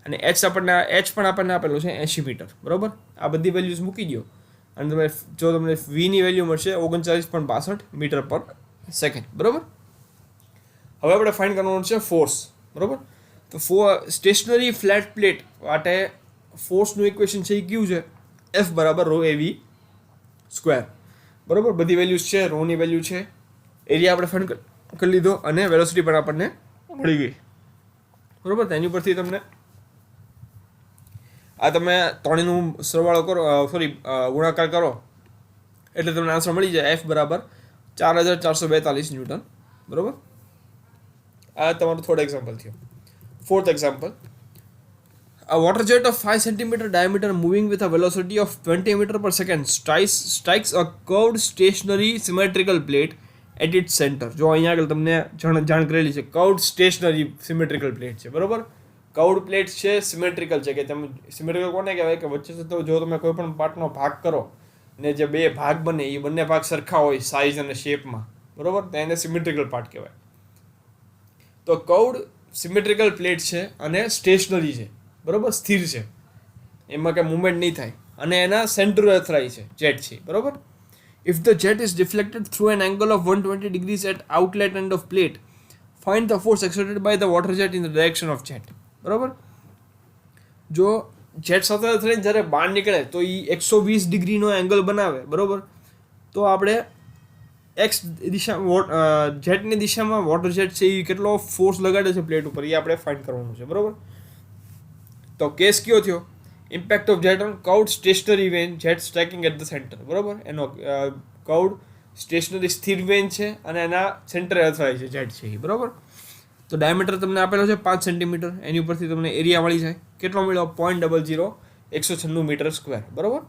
અને H પણ આપણને આપેલું છે 80 મીટર. બરાબર. આ બધી વેલ્યુઝ મૂકી દો અને તમને વીની વેલ્યુ મળશે 39.62 મીટર પર સેકન્ડ. બરાબર. હવે આપણે ફાઇન્ડ કરવાનું છે ફોર્સ. બરાબર. તો સ્ટેશનરી ફ્લેટ પ્લેટ માટે ફોર્સનું ઇક્વેશન છે એ કયું છે? F બરાબર ρAV સ્ક્વેર. બરાબર. બધી વેલ્યુઝ છે. રોની વેલ્યુ છે, એરિયા આપણે ફાઇન્ડ કરી લીધો અને વેલોસિટી પણ આપણને મળી ગઈ. બરાબર. તેની ઉપરથી તમને આ તમે ત્રણેયનું સરવાળો કરો, ગુણાકાર કરો એટલે તમને આન્સર મળી જાય. F બરાબર 4442 ન્યૂટન. બરાબર. આ તમારું થોડો એક્ઝામ્પલ થયો. Fourth example. A water jet of 5 cm diameter moving with a velocity of 20 meter per second strikes a curved stationary symmetrical plate at its center. જો અહીંયા આગળ તમને જાણ કરેલી છે કર્વ્ડ સ્ટેશનરી સિમેટ્રિકલ પ્લેટ છે. બરાબર. કર્વ્ડ પ્લેટ છે, સિમેટ્રિકલ છે કે તમે સિમેટ્રિકલ કોને કહેવાય કે વચ્ચે તો જો તમે કોઈ પણ પાર્ટનો ભાગ કરો ને જે બે ભાગ બને એ બંને ભાગ સરખા હોય સાઇઝ અને શેપમાં. બરાબર. તો એને સિમેટ્રિકલ પાર્ટ કહેવાય. તો કર્વ્ડ સિમેટ્રિકલ પ્લેટ છે અને સ્ટેશનરી છે. બરાબર. સ્થિર છે, એમાં કંઈ મુવમેન્ટ નહીં થાય અને એના સેન્ટર અથડાય છે જેટ છે. બરાબર. If the jet is deflected through an angle of 120 degrees at outlet end of plate, find the force exerted by the water jet in the direction of jet. બરાબર. જો જેટ સાથે અથડાઈને જ્યારે બહાર નીકળે તો એ 120 ડિગ્રીનો એંગલ બનાવે. બરાબર. તો આપણે એક્સ દિશા જેટની દિશામાં વોટર જેટ છે એ કેટલો ફોર્સ લગાડે છે પ્લેટ ઉપર એ આપણે ફાઇન્ડ કરવાનું છે. બરાબર. તો કેસ કયો થયો? Impact of jet on curved stationary vane jet striking at the centre. બરાબર. એનો કર્વ્ડ સ્ટેશનરી સ્થિર વેન છે અને એના સેન્ટરે અથડાય છે જેટ છે એ. બરાબર. તો ડાયામીટર તમને આપેલો છે 5 સેન્ટીમીટર. એની ઉપરથી તમને એરિયા મળી જાય. કેટલો મળ્યો? 0.00196 મીટર સ્ક્વેર. બરાબર.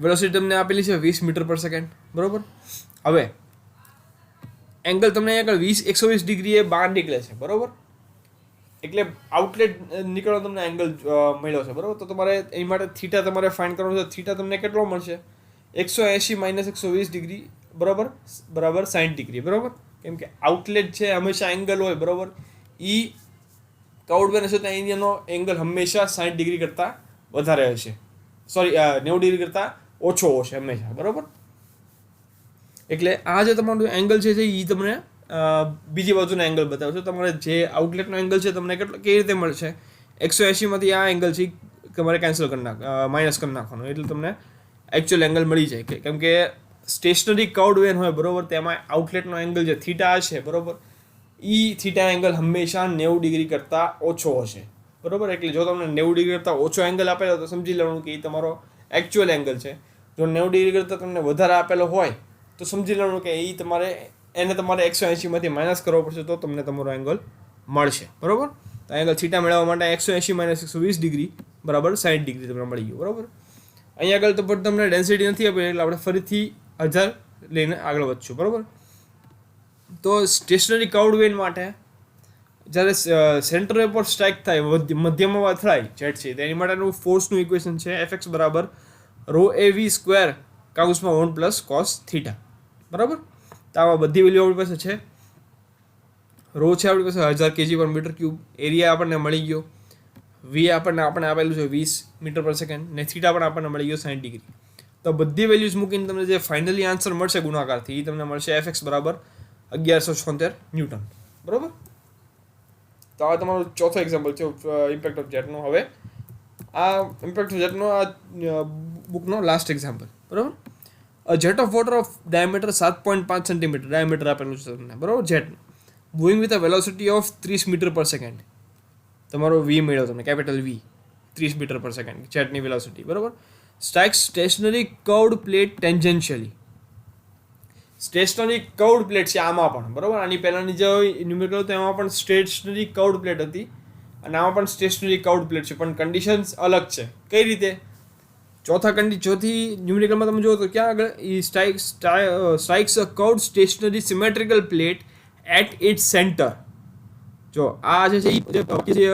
વેલોસિટી તમને આપેલી છે 20 મીટર પર સેકન્ડ. બરાબર. હવે એંગલ તમને આગળ 120 ડિગ્રીએ બહાર નીકળે છે. બરાબર. એટલે આઉટલેટ નીકળો તમને એંગલ મળ્યો છે. બરાબર. તો તમારે એ માટે થીટા તમારે ફાઇન્ડ કરવાનો છે. થીટા તમને કેટલો મળશે? 180 - 120 ડિગ્રી બરાબર 60 ડિગ્રી. બરાબર. કેમ કે આઉટલેટ છે હંમેશા એંગલ હોય. બરાબર. એ કર્વ્ડ વેન હશે તો એનો એંગલ હંમેશા 60 ડિગ્રી કરતાં વધારે હશે. 90 ડિગ્રી કરતાં ઓછો હશે હંમેશા. બરાબર. એટલે આ જે તમારું એંગલ છે એ તમને બીજી બાજુનો એંગલ બતાવશે. તમારે જે આઉટલેટનો એંગલ છે તમને કેવી રીતે મળશે? 180 માંથી આ એંગલ છે તમારે કેન્સલ કરી માઇનસ કરી નાખવાનું, એટલે તમને એકચ્યુઅલ એંગલ મળી જાય. કેમ કે સ્ટેશનરી કર્વડ વેન હોય બરાબર, તેમાં આઉટલેટનો એંગલ જે થીટા હશે બરાબર, એ થીટા એંગલ હંમેશા 90 ડિગ્રી કરતાં ઓછો હશે બરાબર. એટલે જો તમને 90 ડિગ્રી કરતાં ઓછો એંગલ આપેલો તો સમજી લેવાનું કે એ તમારો એકચ્યુઅલ એંગલ છે. જો 90 ડિગ્રી કરતાં તમને વધારે આપેલો હોય તો સમજી લેવાનું કે એ તમારે 180માંથી માઇનસ કરવો પડશે તો તમને તમારો એંગલ મળશે બરાબર. તો એંગલ થીટા મેળવવા માટે 180 - 120 ડિગ્રી બરાબર 60 ડિગ્રી તમને મળી ગયું બરાબર. અહીંયા આગળ તો પણ તમને ડેન્સિટી નથી આપી એટલે આપણે ફરીથી 1000 લઈને આગળ વધશું બરાબર. તો સ્ટેશનરી કર્વડ વેન માટે જ્યારે સેન્ટર પર સ્ટ્રાઇક થાય, મધ્યમાં અથડાય જેટ છે, તેની માટેનું ફોર્સનું ઇક્વેશન છે Fx બરાબર ρAv² કાઉન્સમાં 1 + cos થીટા બરાબર. તો આવા બધી વેલ્યુ આપણી પાસે છે. રો છે આપણી પાસે 1000 kg/m3, એરિયા આપણને મળી ગયો, વી આપણને આપેલું છે 20 મીટર/સેકન્ડ, ને થીટા પણ આપણને મળી ગયો 60 ડિગ્રી. તો બધી વેલ્યુઝ મૂકીને તમને જે ફાઇનલી આન્સર મળશે ગુણાકારથી એ તમને મળશે Fx બરાબર 1176 ન્યૂટન બરાબર. તો આ તમારું ચોથો એક્ઝામ્પલ છે ઇમ્પેક્ટ ઓફ જેટનો. હવે આ ઇમ્પેક્ટ ઓફ જેટનો આ બુકનો લાસ્ટ એક્ઝામ્પલ બરાબર. Jet of water of diameter 7.5 centimetre diameter આપેલું છે તમને બરાબર. Jet moving with a velocity of 30 મીટર/સેકન્ડ, તમારો વી મળ્યો તમને, કેપિટલ વી 30 મીટર/સેકન્ડ જેટની વેલોસિટી બરાબર. Strikes stationary curved plate tangentially. Stationary curved plate છે આમાં પણ બરાબર. આની પહેલાંની જે ન્યુમેરિકલ તો એમાં પણ સ્ટેશનરી કર્વડ પ્લેટ હતી અને આમાં પણ સ્ટેશનરી કર્વડ પ્લેટ છે, પણ કન્ડિશન્સ અલગ છે. કઈ રીતે? ચોથી ન્યુમેરિકલમાં તમે જુઓ તો ક્યાં આગળ એ strikes a curved stationary symmetrical plate at its centre. જો આ જે છે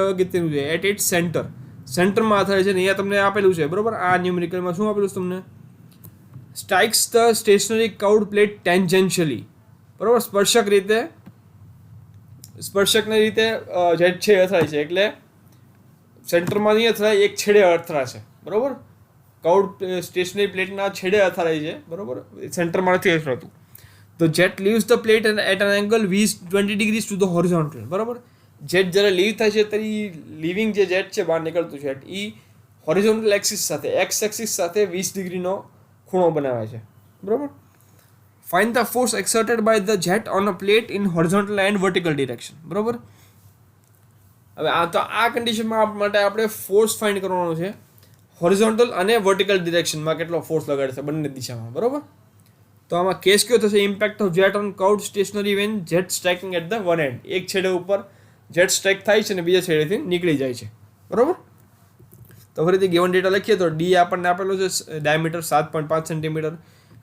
અગત્યનું છે, એટ ઇટ્સ સેન્ટરમાં થાય છે ને અહીંયા તમને આપેલું છે બરાબર. આ ન્યુમેરિકલમાં શું આપેલું છે તમને? સ્ટ્રાઇક્સ ધ સ્ટેશનરી કર્વડ પ્લેટ ટેન્જન્શિયલી બરાબર, સ્પર્શકની રીતે જેટ છે અથડાય છે, એટલે સેન્ટરમાં નહીં અથડાય, એક છેડે અથડાશે બરાબર. કર્વડ સ્ટેશનરી પ્લેટના છેડે અથડાય છે બરાબર, સેન્ટરમાં નથી અથડાતું. તો jet leaves the plate at an angle 20 degrees to the horizontal બરાબર. જેટ જ્યારે લીવ થાય છે ત્યારે લિવિંગ જે જેટ છે બહાર નીકળતું જેટ એ હોરિઝોન્ટલ એક્સિસ સાથે, એક્સ એક્સિસ સાથે 20 ડિગ્રીનો ખૂણો બનાવે છે બરાબર. Find the force exerted by the jet on a plate in horizontal and vertical direction બરાબર. હવે આ કન્ડિશનમાં માટે આપણે ફોર્સ ફાઇન્ડ કરવાનો છે હોરિઝોન્ટલ અને વર્ટિકલ ડિરેક્શનમાં કેટલો ફોર્સ લગાડે છે બંને દિશામાં બરાબર. તો આમાં કેસ કયો થશે? Impact of jet on curved stationary vane jet striking at the one end. એક છેડે ઉપર જેટ સ્ટ્રાઇક થાય છે અને બીજા છેડેથી નીકળી જાય છે બરાબર. તો ફરીથી ગિવન ડેટા લખીએ તો ડી આપણને આપેલો છે ડાયામીટર 7.5 સેન્ટીમીટર,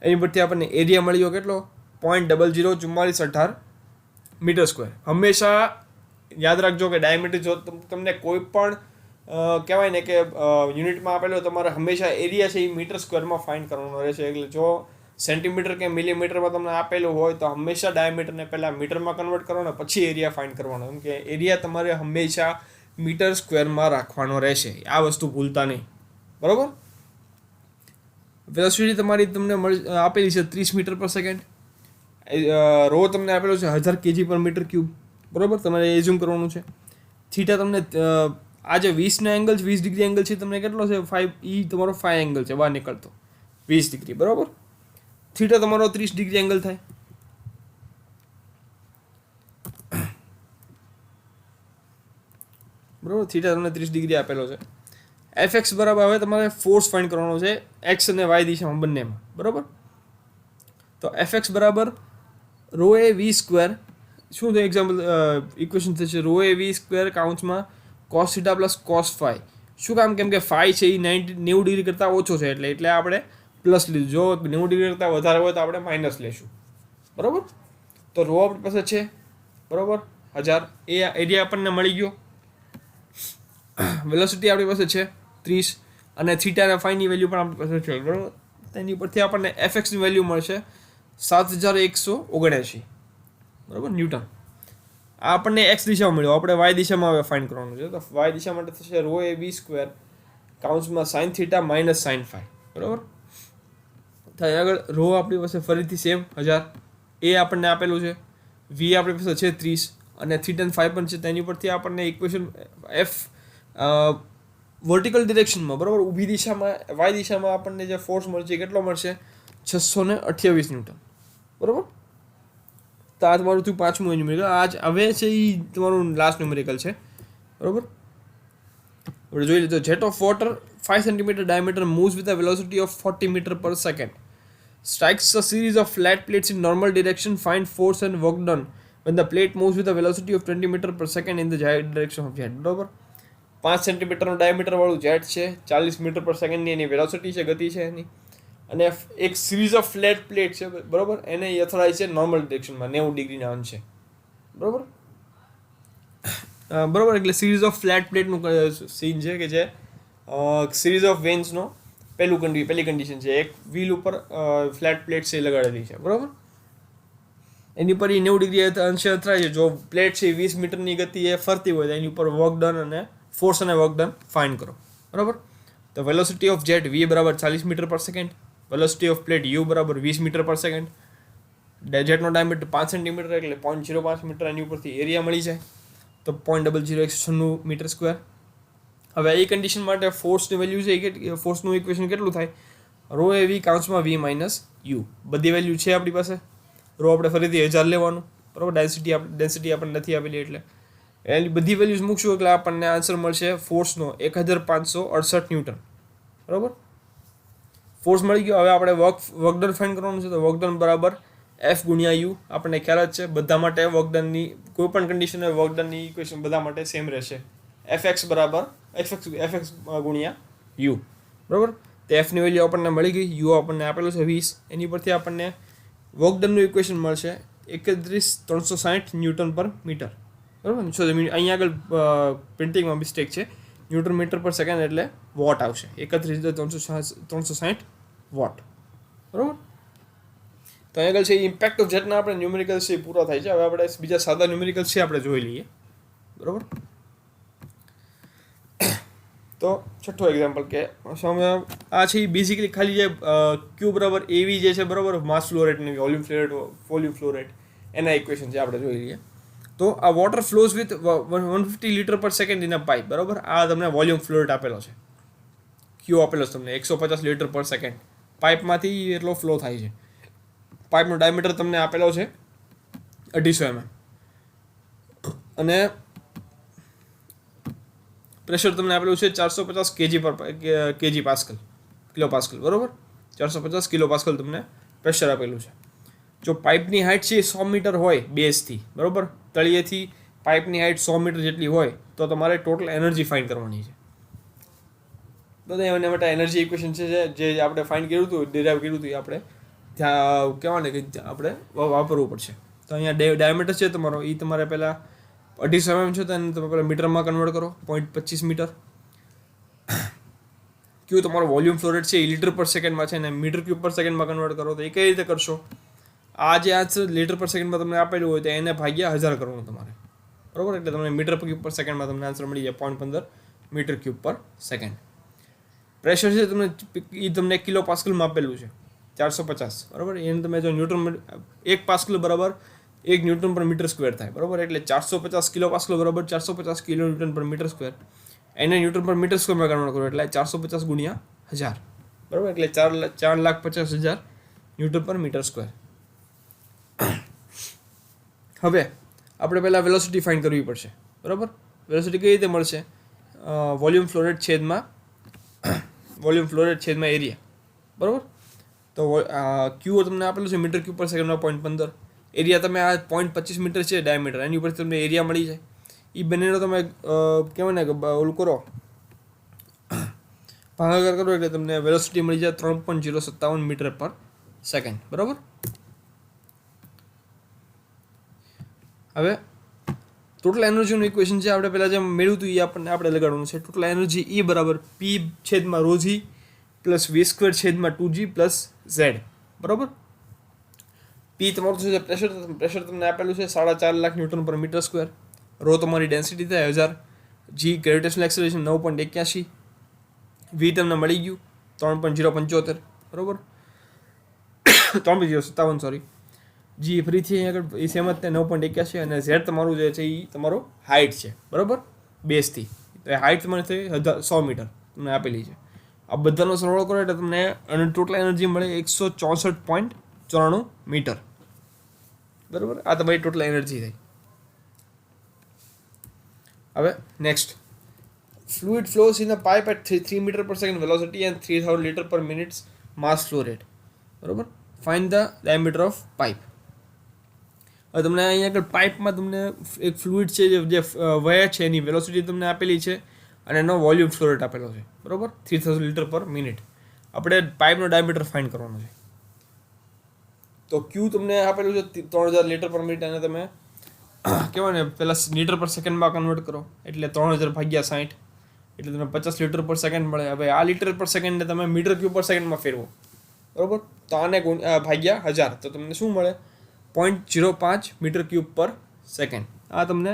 એની પરથી આપણને એરિયા મળી ગયો કેટલો? 0.004418 મીટર². હંમેશા યાદ રાખજો કે ડાયામીટર જો તમને કોઈ પણ કહેવાય ને કે યુનિટમાં આપેલો તમારે હંમેશા એરિયા છે એ મીટર² ફાઇન્ડ કરવાનો રહેશે. એટલે જો સેન્ટીમીટર કે મિલીમીટરમાં તમને આપેલું હોય તો હંમેશા ડાયામીટરને પહેલાં મીટરમાં કન્વર્ટ કરવાનો, પછી એરિયા ફાઇન્ડ કરવાનો. કેમ કે એરિયા તમારે હંમેશા મીટર² રાખવાનો રહેશે, આ વસ્તુ ભૂલતા નહીં બરાબર. વેલોસિટી તમારી તમને આપેલી છે 30 મીટર/સેકન્ડ, રો તમને આપેલો છે 1000 kg/m³ બરાબર. તમારે એઝ્યુમ કરવાનું છે. થીટા તમને આ જે 20 એંગલ 20 ડિગ્રી એંગલ છે તમને કેટલો છે? 5. એ તમારો 5 એંગલ છે બહાર નીકળતો 20 ડિગ્રી બરાબર. થીટા તમારો 30 ડિગ્રી એંગલ થાય બરાબર. થીટા તમને 30 ડિગ્રી આપેલો છે. Fx બરાબર હવે તમારે ફોર્સ ફાઇન્ડ કરવાનો છે એક્સ અને વાય દિશામાં બંનેમાં બરાબર. તો Fx બરાબર ρAv². શું છે એક્ઝામ્પલ ઇક્વેશન થશે? ρAv² કાઉન્સમાં cos theta plus cos phi. શું કામ? કેમ કે ફાઈ છે એ 90 ડિગ્રી કરતાં ઓછો છે એટલે આપણે પ્લસ લીધું. જો 90 ડિગ્રી કરતાં વધારે હોય તો આપણે માઇનસ લેશું બરાબર. તો રો આપણી પાસે છે બરાબર 1000, એ એરિયા આપણને મળી ગયો. વેલોસિટી આપણી પાસે છે 30 અને થીટા અને ફાઈની વેલ્યુ પણ આપણી પાસે છે બરાબર. તેની પરથી આપણને Fxની વેલ્યુ મળશે 7179 બરાબર ન્યૂટન. આ આપણને એક્સ દિશામાં મળ્યો, આપણે વાય દિશામાં હવે ફાઇન્ડ કરવાનું છે. તો વાય દિશા માટે થશે ρAv² કાઉન્સમાં sin theta minus sin phi બરાબર. થાય આગળ રો આપણી પાસે ફરીથી સેમ 1000, એ આપણને આપેલું છે, વી આપણી પાસે છે 30 અને થીટા અને ફાઈ પણ છે. તેની પરથી આપણને ઇક્વેશન વર્ટિકલ ડિરેક્શનમાં, બરાબર, ઊભી દિશામાં વાય દિશામાં આપણને જે ફોર્સ મળશે કેટલો મળશે? 628 ન્યૂટન, બરાબર. તો આ તમારું થયું પાંચમું ન્યુમેરિકલ. હવે છે એ તમારું લાસ્ટ ન્યુમેરિકલ છે, બરાબર. આપણે જોઈ લીધું. Jet of water 5 cm diameter moves with a velocity of 40 meter per second, strikes a series of flat plates in normal direction, find force and work done when the plate moves with a velocity of 20 meter per second in the direction of jet. બરાબર. 5 સેન્ટીમીટરનો ડાયામીટર વાળું જેટ છે, 40 મીટર પર સેકન્ડની એની વેલોસિટી છે, ગતિ છે એની, અને એક સિરીઝ ઓફ ફ્લેટ પ્લેટ છે, બરાબર, એને અથડાય છે નોર્મલ ડિરેક્શનમાં 90 ડિગ્રીના અંશે, બરાબર. બરાબર, એટલે સિરીઝ ઓફ ફ્લેટ પ્લેટનું સીન છે કે જે સિરીઝ ઓફ વેન્સનો પહેલી કન્ડિશન છે. એક વ્હીલ ઉપર ફ્લેટ પ્લેટ છે એ લગાડેલી છે, બરાબર. એની પર 90 ડિગ્રી અંશે અથડાય છે. જો પ્લેટ છે 20 મીટરની ગતિએ ફરતી હોય તો એની ઉપર વર્ક ડન અને ફોર્સ અને વર્ક ડન ફાઇન્ડ કરો, બરાબર. તો વેલોસિટી ઓફ જેટ v બરાબર 40 મીટર પર second, velocity of plate u બરાબર 20 મીટર પર સેકન્ડ, જેટનો ડાયામીટર 5 સેન્ટીમીટર એટલે 0.05 મીટર, એની ઉપરથી એરિયા મળી જાય તો 0.00196 મીટર સ્ક્વેર. હવે એ કન્ડિશન માટે ફોર્સની વેલ્યુ છે કે ફોર્સનું ઇક્વેશન કેટલું થાય? રો એ વી કાઉન્સમાં v માઇનસ યુ, બધી વેલ્યુ છે આપણી પાસે. રો આપણે ફરીથી 1000 લેવાનું, બરાબર. ડેન્સિટી આપણને નથી આપેલી એટલે એની બધી વેલ્યુઝ મૂકશું એટલે આપણને આન્સર મળશે ફોર્સનો 1568 ન્યૂટન, બરાબર. ફોર્સ મળી ગયો. હવે આપણે વર્કડન ફાઇન્ડ કરવાનું છે. તો વર્કડન બરાબર F ગુણ્યા યુ, આપણને ખ્યાલ જ છે બધા માટે વર્કડનની કોઈ પણ કન્ડિશન હોય વર્કડનની ઇક્વેશન બધા માટે સેમ રહેશે. Fx બરાબર Fx ગુણ્યા યુ, બરાબર. તો એફની વેલ્યુ આપણને મળી ગઈ, યુ આપણને આપેલું છે 20, એની પરથી આપણને વર્કડનનું ઇક્વેશન મળશે 31360 ન્યૂટન પર મીટર, બરાબર. અહીંયા આગળ પ્રિન્ટિંગમાં મિસ્ટેક છે, ન્યૂટન મીટર પર સેકન્ડ એટલે વોટ આવશે, 31360 વોટ, બરાબર. તો અહીંયા આગળ છે ઇમ્પેક્ટ ઓફ જેટના આપણે ન્યુમેરિકલ્સ છે પૂરા થાય છે. હવે આપણે બીજા સાદા ન્યુમેરિકલ્સ છે આપણે જોઈ લઈએ, બરાબર. તો છઠ્ઠો એક્ઝામ્પલ કે આ છે એ બેઝિકલી ખાલી જે ક્યુ બરાબર એવી જે છે, બરાબર, mass flow રેટની volume flow rate એના ઇક્વેશન છે આપણે જોઈ લઈએ. તો આ વોટર ફ્લોઝ વિથ 150 લીટર પર સેકન્ડ ઇન અ પાઇપ, બરાબર. આ તમને વોલ્યુમ ફ્લો રેટ આપેલો છે, ક્યુ આપેલો છે તમને 150 લીટર પર સેકન્ડ પાઇપમાંથી એટલો ફ્લો થાય છે. પાઇપનો ડાયામીટર તમને આપેલો છે 250 mm અને પ્રેશર તમને આપેલું છે 450 કેજી પાસ્કલ, કિલો પાસ્કલ, બરાબર. 450 કિલો પાસ્કલ તમને પ્રેશર આપેલું છે. જો પાઇપની હાઇટ છે 100 મીટર હોય બેઝથી, બરાબર, તળિયેથી પાઇપની હાઇટ 100 મીટર જેટલી હોય તો તમારે ટોટલ એનર્જી ફાઇન્ડ કરવાની છે. તો એના માટે એનર્જી ઇક્વેશન છે જે આપણે ફાઇન્ડ કર્યું હતું, ડિરાઇવ કર્યું હતું, એ આપણે ત્યાં કહેવાને કે આપણે વાપરવું પડશે. તો અહીંયા ડાયામીટર છે તમારો, એ તમારે પહેલાં 250 mm છે તો એને તમે પહેલાં મીટરમાં કન્વર્ટ કરો, 0.25 મીટર. ક્યુ તમારો વોલ્યુમ ફ્લો રેટ છે એ લીટર પર સેકન્ડમાં છે અને મીટર ક્યુબ પર સેકન્ડમાં કન્વર્ટ કરો. તો એ કઈ રીતે કરશો? આ જે આન્સર લીટર પર સેકન્ડમાં તમને આપેલું હોય તો એને ભાગ્યા 1000 કરવાનું તમારે, બરાબર. એટલે તમને મીટર ક્યુબ પર સેકન્ડમાં તમને આન્સર મળી જાય 0.15 મીટર ક્યુબ પર સેકન્ડ. પ્રેશર છે તમને કિલો પાસ્કલમાં આપેલું છે 450, બરાબર. એને તમે જો ન્યૂટન 1 પાસ્કલ બરાબર 1 ન્યૂટન પર મીટર સ્ક્વેર થાય, બરાબર. એટલે 450 કિલો પાસ્કલ બરાબર 450 કિલો ન્યૂટન પર મીટર સ્ક્વેર. એને ન્યૂટન પર મીટર સ્ક્વેરમાં કન્વર્ટ કરો એટલે 450 ગુણ્યા 1000, બરાબર. એટલે 4,50,000 ન્યૂટન પર મીટર સ્ક્વેર. હવે આપણે પહેલાં વેલોસિટી ફાઇન્ડ કરવી પડશે, બરાબર. વેલોસિટી કઈ રીતે મળશે? વોલ્યુમ ફ્લો રેટ છેદમાં એરિયા, બરાબર. તો ક્યુ તમને આપેલું છે મીટર ક્યુબ પર સેકન્ડમાં 0.15, એરિયા તમે આ 0.25 મીટર છે ડાયામીટર, એની ઉપર તમને એરિયા મળી જાય. એ બંનેનો તમે કહેવાય ને કે ઓલું કરો, ભાગાકાર કરો એટલે તમને વેલોસિટી મળી જાય 3.057 મીટર પર સેકન્ડ, બરાબર. હવે ટોટલ એનર્જીનું ઇક્વેશન છે આપણે પહેલાં જેમ મેળવ્યું હતું એ આપણે લગાડવાનું છે. ટોટલ એનર્જી E બરાબર P છેદમાં ρg પ્લસ v² છેદમાં 2g પ્લસ z, બરાબર. P તમારું શું છે? પ્રેશર તમને આપેલું છે 4.5 લાખ ન્યૂટન પર મીટર સ્ક્વેર. રો તમારી ડેન્સિટી થાય 1000, g ગ્રેવિટેશનલ એક્સેલરેશન 9.81, v તમને મળી ગયું 3.075, બરાબર. 3.057 સોરી. જી ફરીથી અહીંયા આગળ એ સેમ જ 9.81 અને ઝેડ તમારું જે છે એ તમારો હાઇટ છે, બરાબર, બેઝથી તો એ હાઇટ તમારી થઈ 100 મીટર તમને આપેલી છે. આ બધાનો સરવાળો કરો એટલે તમને અને ટોટલ એનર્જી મળે 164.94 મીટર. બરાબર, આ તમારી ટોટલ એનર્જી થઈ. હવે next, fluid flows in a pipe at 3 meter per second velocity and 3000 liter per minute mass flow rate. બરાબર, find the diameter of pipe. હવે તમને અહીંયા આગળ પાઇપમાં તમને એક ફ્લુઇડ છે જે વહે છે એની વેલોસિટી તમને આપેલી છે અને એનો વોલ્યુમ ફ્લો રેટ આપેલો છે. બરાબર, 3000 લીટર પર મિનિટ. આપણે પાઇપનો ડાયામીટર ફાઇન્ડ કરવાનો છે. તો ક્યુ તમને આપેલું છે 3000 લીટર પર મિનિટ, અને તમે કહેવાય ને પહેલાં લીટર પર સેકન્ડમાં કન્વર્ટ કરો એટલે 3000 ભાગ્યા 60 એટલે તમને 50 લીટર પર સેકન્ડ મળે. હવે આ લીટર પર સેકન્ડને તમે મીટર ક્યુબ પર સેકન્ડમાં ફેરવો. બરાબર, તો આને ભાગ્યા 1000 તો તમને શું મળે? 0.05 મીટર ક્યુબ પર સેકન્ડ. આ તમને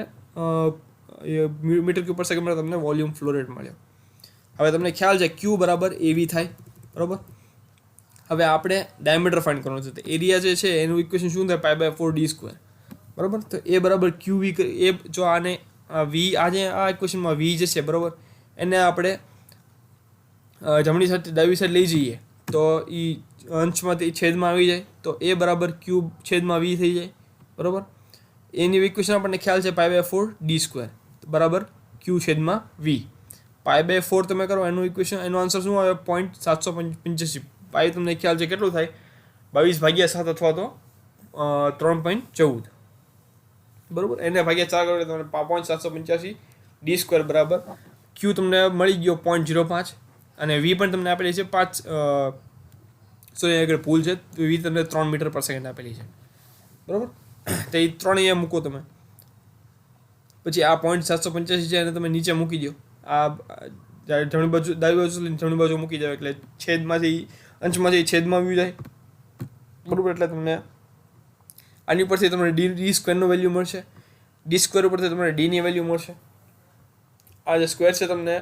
મીટર ક્યુબ પર સેકન્ડમાં તમને વોલ્યુમ ફ્લો રેટ મળ્યો. હવે તમને ખ્યાલ છે ક્યુ બરાબર એવી થાય. બરાબર, હવે આપણે ડાયામીટર ફાઇન્ડ કરવાનું છે. તો એરિયા જે છે એનું ઇક્વેશન શું થાય? π/4d². બરાબર, તો એ બરાબર ક્યુ વી, એ જો આને વી આજે આ ઇક્વેશનમાં વી જે છે બરાબર એને આપણે જમણી સાઈડ ડાબી સાઈડ લઈ જઈએ તો એ અંશમાંથી છેદમાં આવી જાય તો એ બરાબર ક્યુબ છેદમાં વી થઈ જાય. બરાબર, એની ઇક્વેશન આપણને ખ્યાલ છે π/4d² બરાબર ક્યુ છેદમાં વી. π/4 તમે કરો એનું ઇક્વેશન, એનો આન્સર શું આવે? 0.785. પાઈ તમને ખ્યાલ છે કેટલું થાય? 22/7 અથવા તો 3.14. બરાબર, એને ભાગ્યા 4 કરો એટલે તમને 0.785d² બરાબર ક્યુ તમને મળી ગયો 0.05 અને વી પણ તમને આપેલી છે 5 સોરી આગળ ભૂલ છે, વી તમને 3 મીટર પર સેકન્ડ આપેલી છે. બરાબર, તો એ 3 અહીંયા મૂકો તમે. પછી આ 0.785 છે એને તમે નીચે મૂકી દો. આ જમણી બાજુ ડાબી બાજુ જમણી બાજુ મૂકી જાવ એટલે છેદમાંથી અંશમાંથી છેદમાં આવી જાય. બરાબર, એટલે તમને આની પરથી તમને d² વેલ્યુ મળશે. d² ઉપરથી તમને ડીની વેલ્યુ મળશે. આ જે સ્ક્વેર છે તમને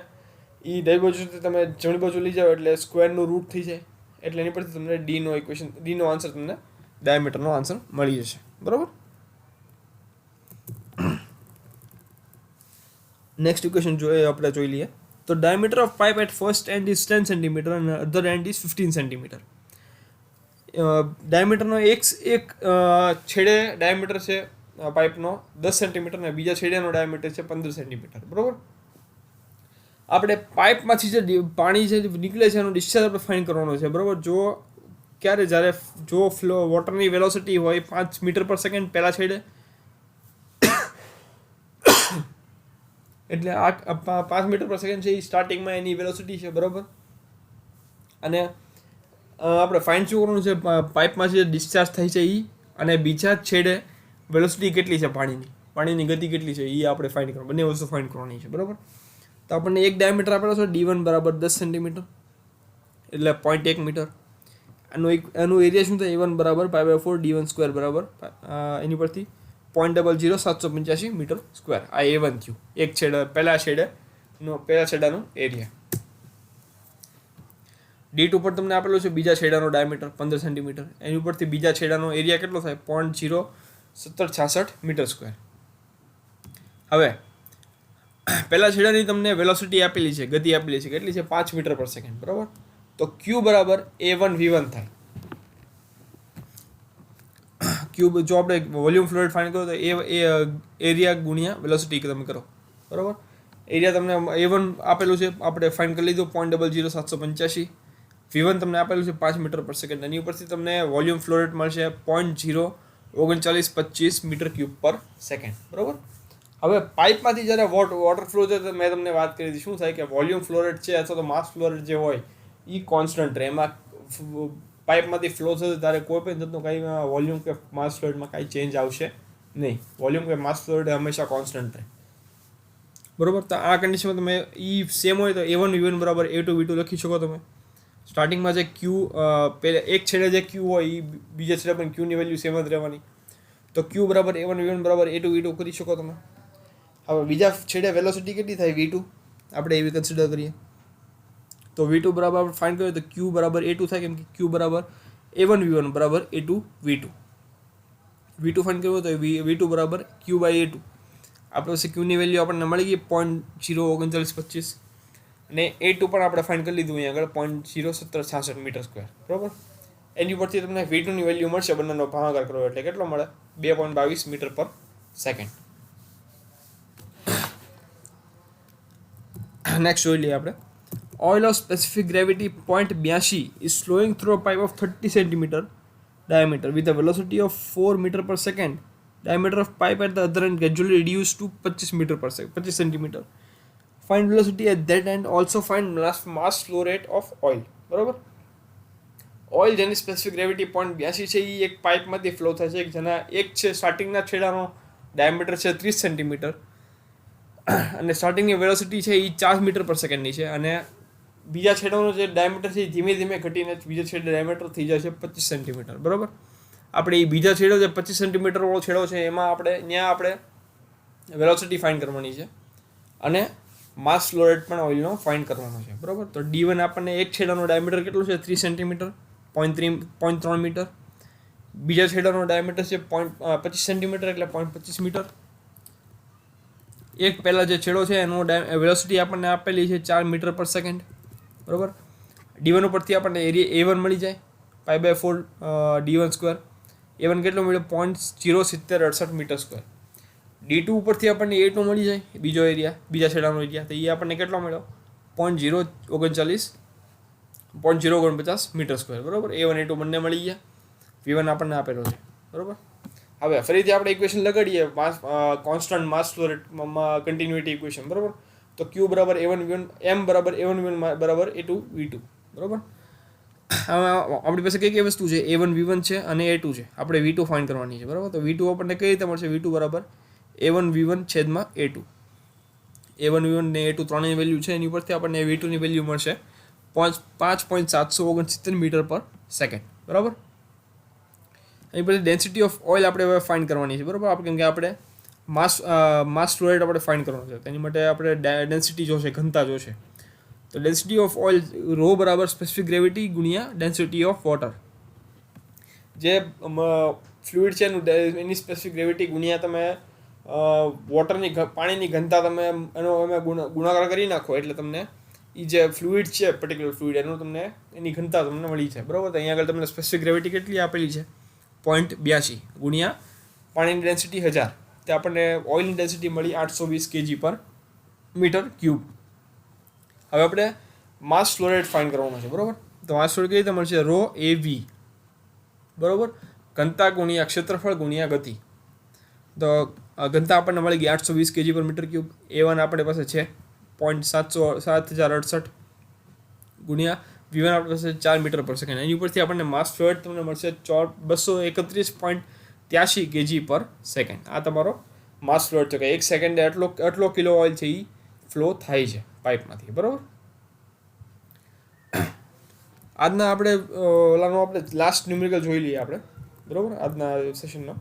એ ડાબી બાજુથી તમે જમણી બાજુ લઈ જાઓ એટલે સ્ક્વેરનું રૂટ થઈ જાય એટલે એની પરથી તમને ડીનો ઇક્વેશન, ડીનો આન્સર તમને ડાયામીટરનો આન્સર મળી જશે. બરાબર, નેક્સ્ટ ઇક્વેશન આપણે જોઈ લઈએ. તો diameter of pipe at first end is 10 centimetre અને અધર એન્ડ ઇઝ 15 સેન્ટીમીટર. ડાયામીટરનો એક છેડે ડાયામીટર છે પાઇપનો 10 સેન્ટીમીટર અને બીજા છેડેનો ડાયામીટર છે 15 સેન્ટીમીટર. બરાબર, આપણે પાઇપમાંથી જે પાણી જે નીકળે છે એનો ડિસ્ચાર્જ આપણે ફાઇન્ડ કરવાનો છે. બરાબર, જ્યારે ફ્લો વોટરની વેલોસિટી હોય 5 મીટર પર સેકન્ડ પહેલાં છેડે એટલે આ 5 મીટર પર સેકન્ડ છે એ સ્ટાર્ટિંગમાં એની વેલોસિટી છે. બરાબર, અને આપણે ફાઇન્ડ શું કરવાનું છે? પાઇપમાં જે ડિસ્ચાર્જ થાય છે એ અને બીજા છેડે વેલોસિટી કેટલી છે પાણીની ગતિ કેટલી છે એ આપણે ફાઇન્ડ કરવાનું, બંને વસ્તુ ફાઇન્ડ કરવાની છે. બરાબર, તો આપણને એક ડાયામીટર આપેલો છે d1 બરાબર 10 સેન્ટીમીટર એટલે 0.1 મીટર. એનું એરિયા શું થાય? a1 બરાબર π/4d1² બરાબર એની પરથી 0.00785 મીટર સ્ક્વેર. આ a1 થયું એક પહેલા છેડાનો એરિયા. d2 પર તમને આપેલું છે બીજા છેડાનો ડાયામીટર 15 સેન્ટીમીટર, એની ઉપરથી બીજા છેડાનો એરિયા કેટલો થાય? 0.0766 મીટર સ્ક્વેર. હવે પહેલા છેડાની તમને વેલોસિટી આપેલી છે, ગતિ આપેલી છે, કેટલી છે? 5 મીટર પર સેકન્ડ. બરાબર, તો ક્યુ બરાબર a1v1 થાય. ક્યુબ જો આપણે વોલ્યુમ ફ્લો રેટ ફાઇન્ડ કરો તો એ એરિયા ગુણ્યા વેલોસિટી તમે કરો. બરાબર, એરિયા તમને a1 આપેલું છે આપણે ફાઇન્ડ કરી લીધું 0.00785. v1 તમને આપેલું છે 5 મીટર પર સેકન્ડ. એની ઉપરથી તમને વોલ્યુમ ફ્લો રેટ મળશે 0.03925 મીટર ક્યુબ પર સેકન્ડ. બરાબર, હવે પાઇપમાંથી જ્યારે વોટર ફ્લો છે તો મેં તમને વાત કરી હતી શું થાય કે વોલ્યુમ ફ્લો રેટ છે અથવા તો માસ ફ્લો રેટ જે હોય એ કોન્સ્ટન્ટ રહે. એમાં પાઇપમાંથી ફ્લો થશે ત્યારે કોઈ પણ જાતનું કંઈ વોલ્યુમ કે માસ ફ્લો રેટમાં કાંઈ ચેન્જ આવશે નહીં. વોલ્યુમ કે માસ ફ્લો રેટ હંમેશા કોન્સ્ટન્ટ રહે. બરાબર, તો આ કન્ડિશનમાં તમે સેમ હોય તો a1v1 બરાબર a2v2 લખી શકો તમે. સ્ટાર્ટિંગમાં જે ક્યુ પહેલાં એક છેડે જે ક્યુ હોય એ બીજા છેડે પણ ક્યુની વેલ્યુ સેમ જ રહેવાની. તો ક્યુ બરાબર a1v1 બરાબર a2v2 કરી શકો તમે. હવે બીજા છેડે વેલોસિટી કેટલી થાય? v2 આપણે એવી કન્સિડર કરીએ તો v2 બરાબર ફાઇન્ડ કરીએ તો ક્યુ બરાબર a2 થાય, કેમ કે ક્યુ બરાબર a1v1 બરાબર a2v2 ફાઇન્ડ કર્યું તો v2 બરાબર q/a2. આપણે પાસે ક્યુની વેલ્યુ આપણને મળી ગઈ 0.03925 અને A2 પણ આપણે ફાઇન્ડ કરી લીધું અહીંયા આગળ 0.01766 મીટર સ્ક્વેર, બરાબર. એની ઉપરથી તમને V2ની વેલ્યુ મળશે, બંનેનો ભાગાકાર કરો એટલે કેટલો મળે 2.22 મીટર પર સેકન્ડ. નેક્સ્ટ જોઈ લઈએ આપણે. Oil of specific gravity 0.82 is flowing through a pipe of 30 centimeter diameter with a velocity of 4 meter per second. Diameter of pipe at the other end gradually reduced to 25 meter per second, 25 centimeter. Find velocity at that end. Also find mass flow rate of oil. બરાબર. ઓઇલ જેની સ્પેસિફિક ગ્રેવિટી 0.82 છે એ એક પાઇપમાંથી ફ્લો થાય છે, જેના એક છે સ્ટાર્ટિંગના છેડાનો ડાયામીટર છે 30 સેન્ટીમીટર અને સ્ટાર્ટિંગની વેલોસિટી છે એ 4 મીટર પર સેકન્ડની છે, અને બીજા છેડાનો જે ડાયામીટર છે એ ધીમે ધીમે ઘટીને બીજા છેડે ડાયામીટર થઈ જાય છે 25 સેન્ટીમીટર, બરાબર. આપણે એ બીજા છેડો જે 25 સેન્ટીમીટર વાળો છેડો છે એમાં આપણે વેલોસિટી ફાઇન્ડ કરવાની છે અને માસ ફ્લો રેટ પણ ઓઇલનો ફાઇન્ડ કરવાનો છે, બરાબર. તો D1 આપણને એક છેડાનો ડાયામીટર કેટલું છે 3 સેન્ટીમીટર, 0.3 મીટર. બીજા છેડાનો ડાયામીટર છે 25 સેન્ટીમીટર એટલે 0.25 મીટર. એક પહેલાં જે છેડો છે એનો વેલોસિટી આપણને આપેલી છે 4 મીટર પર સેકન્ડ, બરાબર. D1 ઉપરથી આપણને એરિયા A1 મળી જાય, π/4 D1 સ્ક્વેર. A1 કેટલો મળ્યો 0.0768 મીટર સ્ક્વેર. D2 ઉપરથી આપણને A2 મળી જાય, બીજો એરિયા, બીજા છેડાનો એરિયા, તો એ આપણને કેટલો મળ્યો 0.049 મીટર સ્ક્વેર, બરાબર. A1 A2 બંને મળી ગયા. V1 આપણને આપેલો છે, બરાબર. હવે ફરીથી આપણે equation લગાડીએ constant mass flow rate continuity equation, બરાબર. તો Q બરાબર A1 V1, M બરાબર A1 V1 બરાબર A2 V2, બરાબર. હવે આપણી પાસે કઈ કઈ વસ્તુ છે, A1 V1 છે અને A2 છે. આપણે V2 ફાઇન્ડ કરવાની છે, બરાબર. તો V2 આપણને કઈ રીતે મળશે, V2 બરાબર A1 V1 છેદમાં A2. A1 V1 ને A2 ત્રણેય વેલ્યુ છે, એની ઉપરથી આપણને V2ની વેલ્યુ મળશે 5.769 મીટર પર સેકન્ડ, બરાબર. એની પછી ડેન્સિટી ઓફ ઓઇલ આપણે હવે ફાઇન્ડ કરવાની છે, બરાબર. કેમ કે આપણે માસ ફ્લો રેટ આપણે ફાઇન્ડ કરવાનો છે, તેની માટે આપણે ડેન્સિટી જોશે, ઘનતા જોશે. તો ડેન્સિટી ઓફ ઓઇલ રો બરાબર સ્પેસિફિક ગ્રેવિટી ગુણ્યા ડેન્સિટી ઓફ વોટર. જે ફ્લુઇડ છે એની સ્પેસિફિક ગ્રેવિટી ગુણ્યા તમે વોટરની પાણીની ઘનતા તમે એનો ગુણાકાર કરી નાખો એટલે તમને એ જે ફ્લુઇડ છે પર્ટિક્યુલર ફ્લુઇડ એનું તમને એની ઘનતા તમને મળી છે, બરાબર. તો અહીંયા આગળ તમને સ્પેસિફિક ગ્રેવિટી કેટલી આપેલી છે 0.82 ગુણ્યા પાણીની ડેન્સિટી 1000, તે આપણને ઓઇલની ડેન્સિટી મળી 820 kg પર મીટર ક્યુબ. હવે આપણે માસ ફ્લો રેટ ફાઇન્ડ કરવાનો છે, બરાબર. તો માસ ફ્લો રેટ કઈ રીતે મળશે, ρ AV, બરાબર. ઘનતા ગુણ્યા ક્ષેત્રફળ ગુણ્યા ગતિ. તો ઘનતા આપણને મળી ગઈ 820 kg પર મીટર ક્યુબ. A1 આપણી પાસે છે 0.7068 ગુણ્યા V1 આપણી પાસે 4 મીટર પર સેકન્ડ. એની ઉપરથી આપણને માસ ફ્લો રેટ તમને મળશે 231.83 kg પર સેકન્ડ. આ તમારો માસ ફ્લો રેટ છે કે એક સેકન્ડે એટલો કિલો ઓઇલ છે એ ફ્લો થાય છે પાઇપમાંથી, બરાબર. આજના આપણે લાસ્ટ ન્યુમેરિકલ જોઈ લઈએ આપણે, બરાબર, આજના સેશનનો.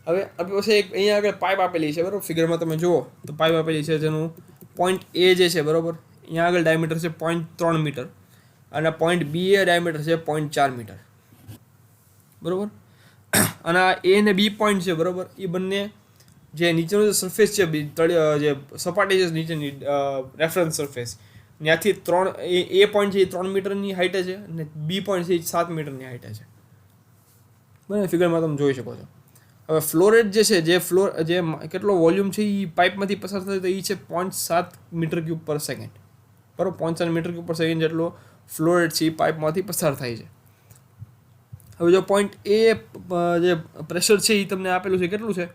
હવે આપણી પાસે એક અહીંયા આગળ પાઇપ આપેલી છે, બરાબર. ફિગરમાં તમે જુઓ તો પાઇપ આપેલી છે જેનું પોઈન્ટ A જે છે, બરાબર, અહીંયા આગળ ડાયામીટર છે 0.3 મીટર અને પોઈન્ટ B એ ડાયામીટર છે 0.4 મીટર, બરાબર. અને આ A અને B પોઈન્ટ છે, બરાબર, એ બંને જે નીચેનો જે સરફેસ છે જે સપાટી છે નીચેની રેફરન્સ સરફેસ ત્યાંથી A પોઈન્ટ છે એ 3 મીટરની હાઈટે છે અને B પોઈન્ટ છે એ 7 મીટરની હાઈટે છે, બરાબર. ફિગરમાં તમે જોઈ શકો છો. હવે ફ્લો રેટ જે છે, જે કેટલો વોલ્યુમ છે એ પાઇપમાંથી પસાર થાય તો એ છે 0.7 મીટર ક્યુબ પર સેકન્ડ, બરાબર. 0.7 મીટર ક્યુબ પર સેકન્ડ જેટલો ફ્લો રેટ છે એ પાઇપમાંથી પસાર થાય છે. હવે જો પોઈન્ટ A જે પ્રેશર છે એ તમને આપેલું છે કેટલું છે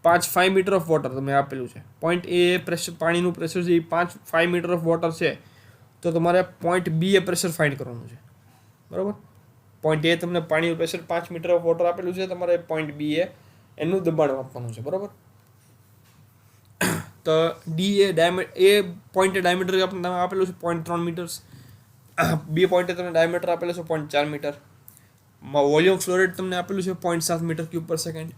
5 મીટર ઓફ વોટર તમને આપેલું છે. પોઈન્ટ A પ્રેશર, પાણીનું પ્રેશર છે એ 5 મીટર ઓફ વોટર છે, તો તમારે પોઈન્ટ B એ પ્રેશર ફાઇન્ડ કરવાનું છે, બરાબર. પોઈન્ટ A તમને પાણીનું પ્રેશર 5 મીટર ઓફ વોટર આપેલું છે, તમારે પોઈન્ટ B એ એનું દબાણ આપવાનું છે, બરાબર. તો D એ પોઈન્ટ ડાયામીટર તમને આપેલું છે 0.3 મીટર્સ, B પોઈન્ટે તમને ડાયામીટર આપેલું છે 0.4 મીટર. વોલ્યુમ ફ્લો રેટ તમને આપેલું છે 0.7 મીટર ક્યુબ પર સેકન્ડ.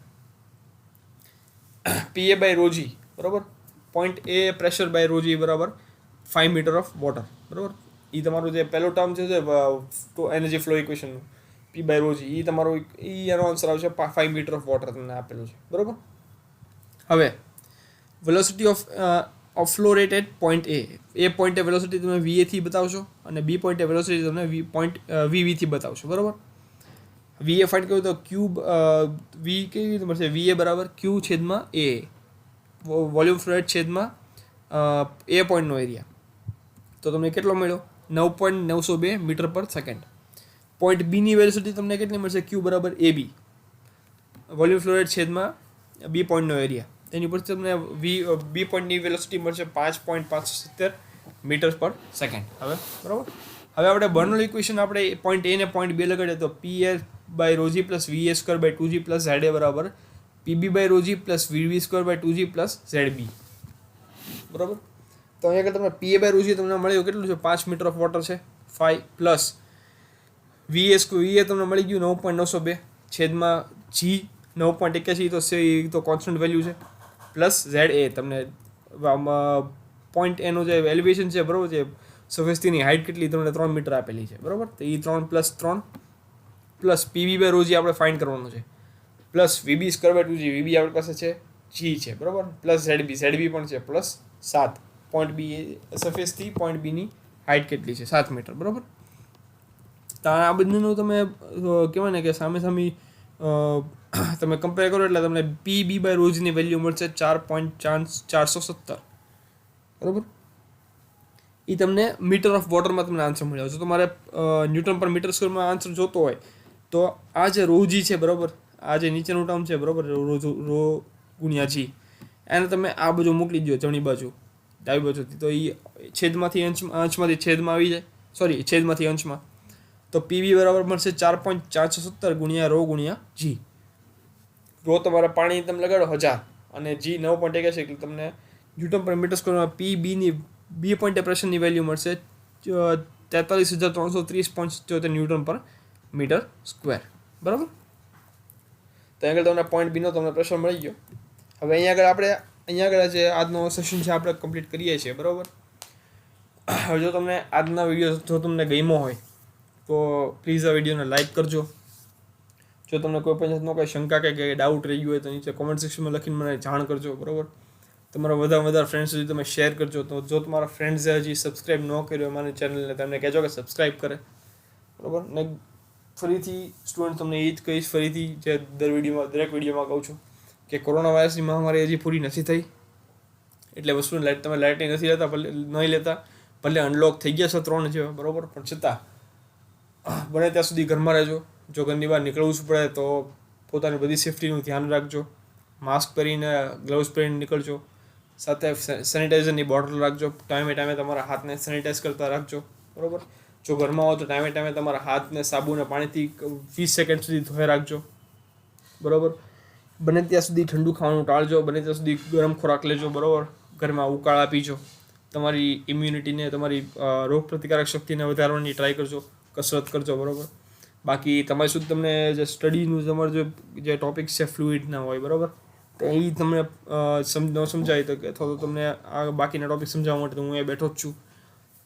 PA/ρg, બરાબર. Point A pressure by ρg બરાબર 5 મીટર ઓફ વોટર, બરાબર. એ તમારું જે પહેલો ટર્મ છે એનર્જી ફ્લો ઇક્વેશનનું P/ρg, એ તમારું એનો આન્સર આવશે 5 મીટર ઓફ વોટર તમને આપેલું છે, બરાબર. હવે velocity of flow rate at point A પોઈન્ટે વેલોસિટી તમે વીએથી બતાવશો અને બી પોઈન્ટે વેલોસિટી તમે વીવીથી બતાવશો, બરાબર. વીએ ફાઇન્ડ કર્યું તો ક્યુબ વી કેવી રીતે મળશે? વીએ બરાબર ક્યુ છેદમાં એ, વોલ્યુમ ફ્લો રેટ છેદમાં એ પોઈન્ટનો એરિયા. તો તમને કેટલો મળ્યો? 9.902 મીટર પર સેકન્ડ. પોઈન્ટ બીની વેલોસિટી તમને કેટલી મળશે? ક્યુ બરાબર એ બી, વોલ્યુમ ફ્લો રેટ છેદમાં બી પોઈન્ટનો એરિયા. તેની પરથી તમને બી પોઈન્ટની વેલોસિટી મળશે 5.570 મીટર પર સેકન્ડ. હવે બરાબર. હવે આપણે બર્નોલ ઇક્વેશન આપણે પોઈન્ટ એ ને પોઈન્ટ બી લગાડીએ તો P A by rho g plus V A square by 2g plus Z A બરાબર PB by rho g plus VB square by 2g plus Z B, બરાબર. તો અહીંયા આગળ તમને પીએ બાય રોજી તમને મળ્યું કેટલું છે? 5 મીટર ઓફ વોટર છે 5 પ્લસ વીએ તમને મળી ગયું 9.902 છેદમાં જી 9.81, તો કોન્સ્ટન્ટ વેલ્યુ છે, પ્લસ ઝેડ એ તમને પોઈન્ટ એનું જે એલિવેશન છે, બરાબર છે, સરફેસની હાઇટ કેટલી તમને 3 મીટર આપેલી છે, બરાબર. તો એ 3 plus 3 plus PB by rho g આપણે ફાઇન્ડ કરવાનું છે, plus VB square by 2g, VB આપણી પાસે છે, જી છે, બરાબર, પ્લસ ઝેડબી પણ છે, પ્લસ 7 પોઈન્ટ બી સરફેસથી પોઈન્ટ બીની હાઇટ કેટલી છે? 7 મીટર, બરાબર. તો આ બંનેનું તમે કહેવાય ને કે સામે તમે કમ્પેર કરો એટલે તમને પીબી બાય રોજની વેલ્યુ મળશે 4.417, બરાબર. એ તમને મીટર ઓફ વોટરમાં તમને આન્સર મળ્યો. જો તમારે ન્યૂટન પર મીટર સ્ક્વેરમાં આન્સર જોતો હોય તો આ જે રોજી છે, બરાબર, આ જે નીચેનું ટર્મ છે, બરાબર, રો ગુણ્યા જી, એને તમે આ બાજુ મોકલી દો, જમણી બાજુ ડાબી બાજુથી, તો એ છેદમાંથી અંશમાંથી છેદમાં આવી જાય, છેદમાંથી અંશમાં. તો પીવી બરાબર મળશે 4.417 ગુણ્યા રો ગુણ્યા જી. રો તમારે પાણી તમે લગાડો 1000 અને જી 9.81, એટલે તમને ન્યૂટન પર મીટર સ્ક્વેરમાં પી બીની બી પોઈન્ટ પ્રેશરની વેલ્યુ મળશે 43,330.74 ન્યૂટન પર મીટર સ્ક્વેર, બરાબર. તો આગળ તમને પોઈન્ટ બીનો તમને પ્રેશર મળી ગયો. હવે અહીંયા આગળ જે આજનો સેશન છે આપણે કમ્પ્લીટ કરીએ છીએ, બરાબર. હવે જો તમને આજના વિડીયો જો તમને ગમ્યો હોય તો પ્લીઝ આ વિડીયોને લાઇક કરજો. જો તમને કોઈ પણ જાતનો કોઈ શંકા કે ડાઉટ રહી ગયો હોય તો નીચે કોમેન્ટ સેક્શનમાં લખીને મને જાણ કરજો, બરાબર. તમારા વધારે ફ્રેન્ડ્સ સુધી તમે શેર કરજો. તો જો તમારા ફ્રેન્ડ્સે હજી સબસ્ક્રાઈબ ન કર્યો મારી ચેનલને, તમને કહેજો કે સબસ્ક્રાઈબ કરે, બરાબર. ને ફરીથી સ્ટુડન્ટ તમને એ જ કહીશ, ફરીથી જે દરેક વિડીયોમાં કહું છું કે કોરોના વાયરસની મહામારી હજી પૂરી નથી થઈ, એટલે વસ્તુને તમે લાઇટની નથી લેતા, નહીં લેતા, ભલે અનલોક થઈ ગયા છે 3 જેવા, બરાબર, પણ છતાં બને ત્યાં સુધી ઘરમાં રહેજો. જો ઘરની બહાર નીકળવું જ પડે તો પોતાની બધી સેફ્ટીનું ધ્યાન રાખજો. માસ્ક પહેરીને, ગ્લવ્સ પહેરીને નીકળજો. સાથે સેનિટાઈઝરની બોટલ રાખજો. ટાઈમે તમારા હાથને સેનિટાઈઝ કરતા રાખજો, બરાબર. જો ઘરમાં હો તો ટાઈમે તમારા હાથને સાબુ અને પાણીથી 20 સેકન્ડ સુધી ધોઈ રાખજો, બરાબર. બને ત્યાં સુધી ઠંડુ ખાવાનું ટાળજો. બને ત્યાં સુધી ગરમ ખોરાક લેજો, બરાબર. ઘરમાં ઉકાળા પીજો. તમારી ઇમ્યુનિટીને, તમારી રોગ પ્રતિકારક શક્તિને વધારવાની ટ્રાય કરજો. કસરત કરજો, બરાબર. બાકી તમારી સુધી તમને જે સ્ટડીનું તમારું જે ટોપિક્સ છે ફ્લુઇડના હોય, બરાબર, તો એ તમને ન સમજાય તો અથવા તો તમને આ બાકીના ટોપિક સમજાવવા માટે તો હું એ બેઠો જ છું.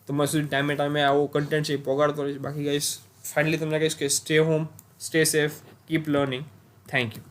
તમારી સુધી ટાઈમે આવો કન્ટેન્ટ છે એ પહોંચાડતો રહીશ. બાકી ગાઈસ ફાઇનલી તમને કહીશ કે stay home, stay safe, keep learning. Thank you.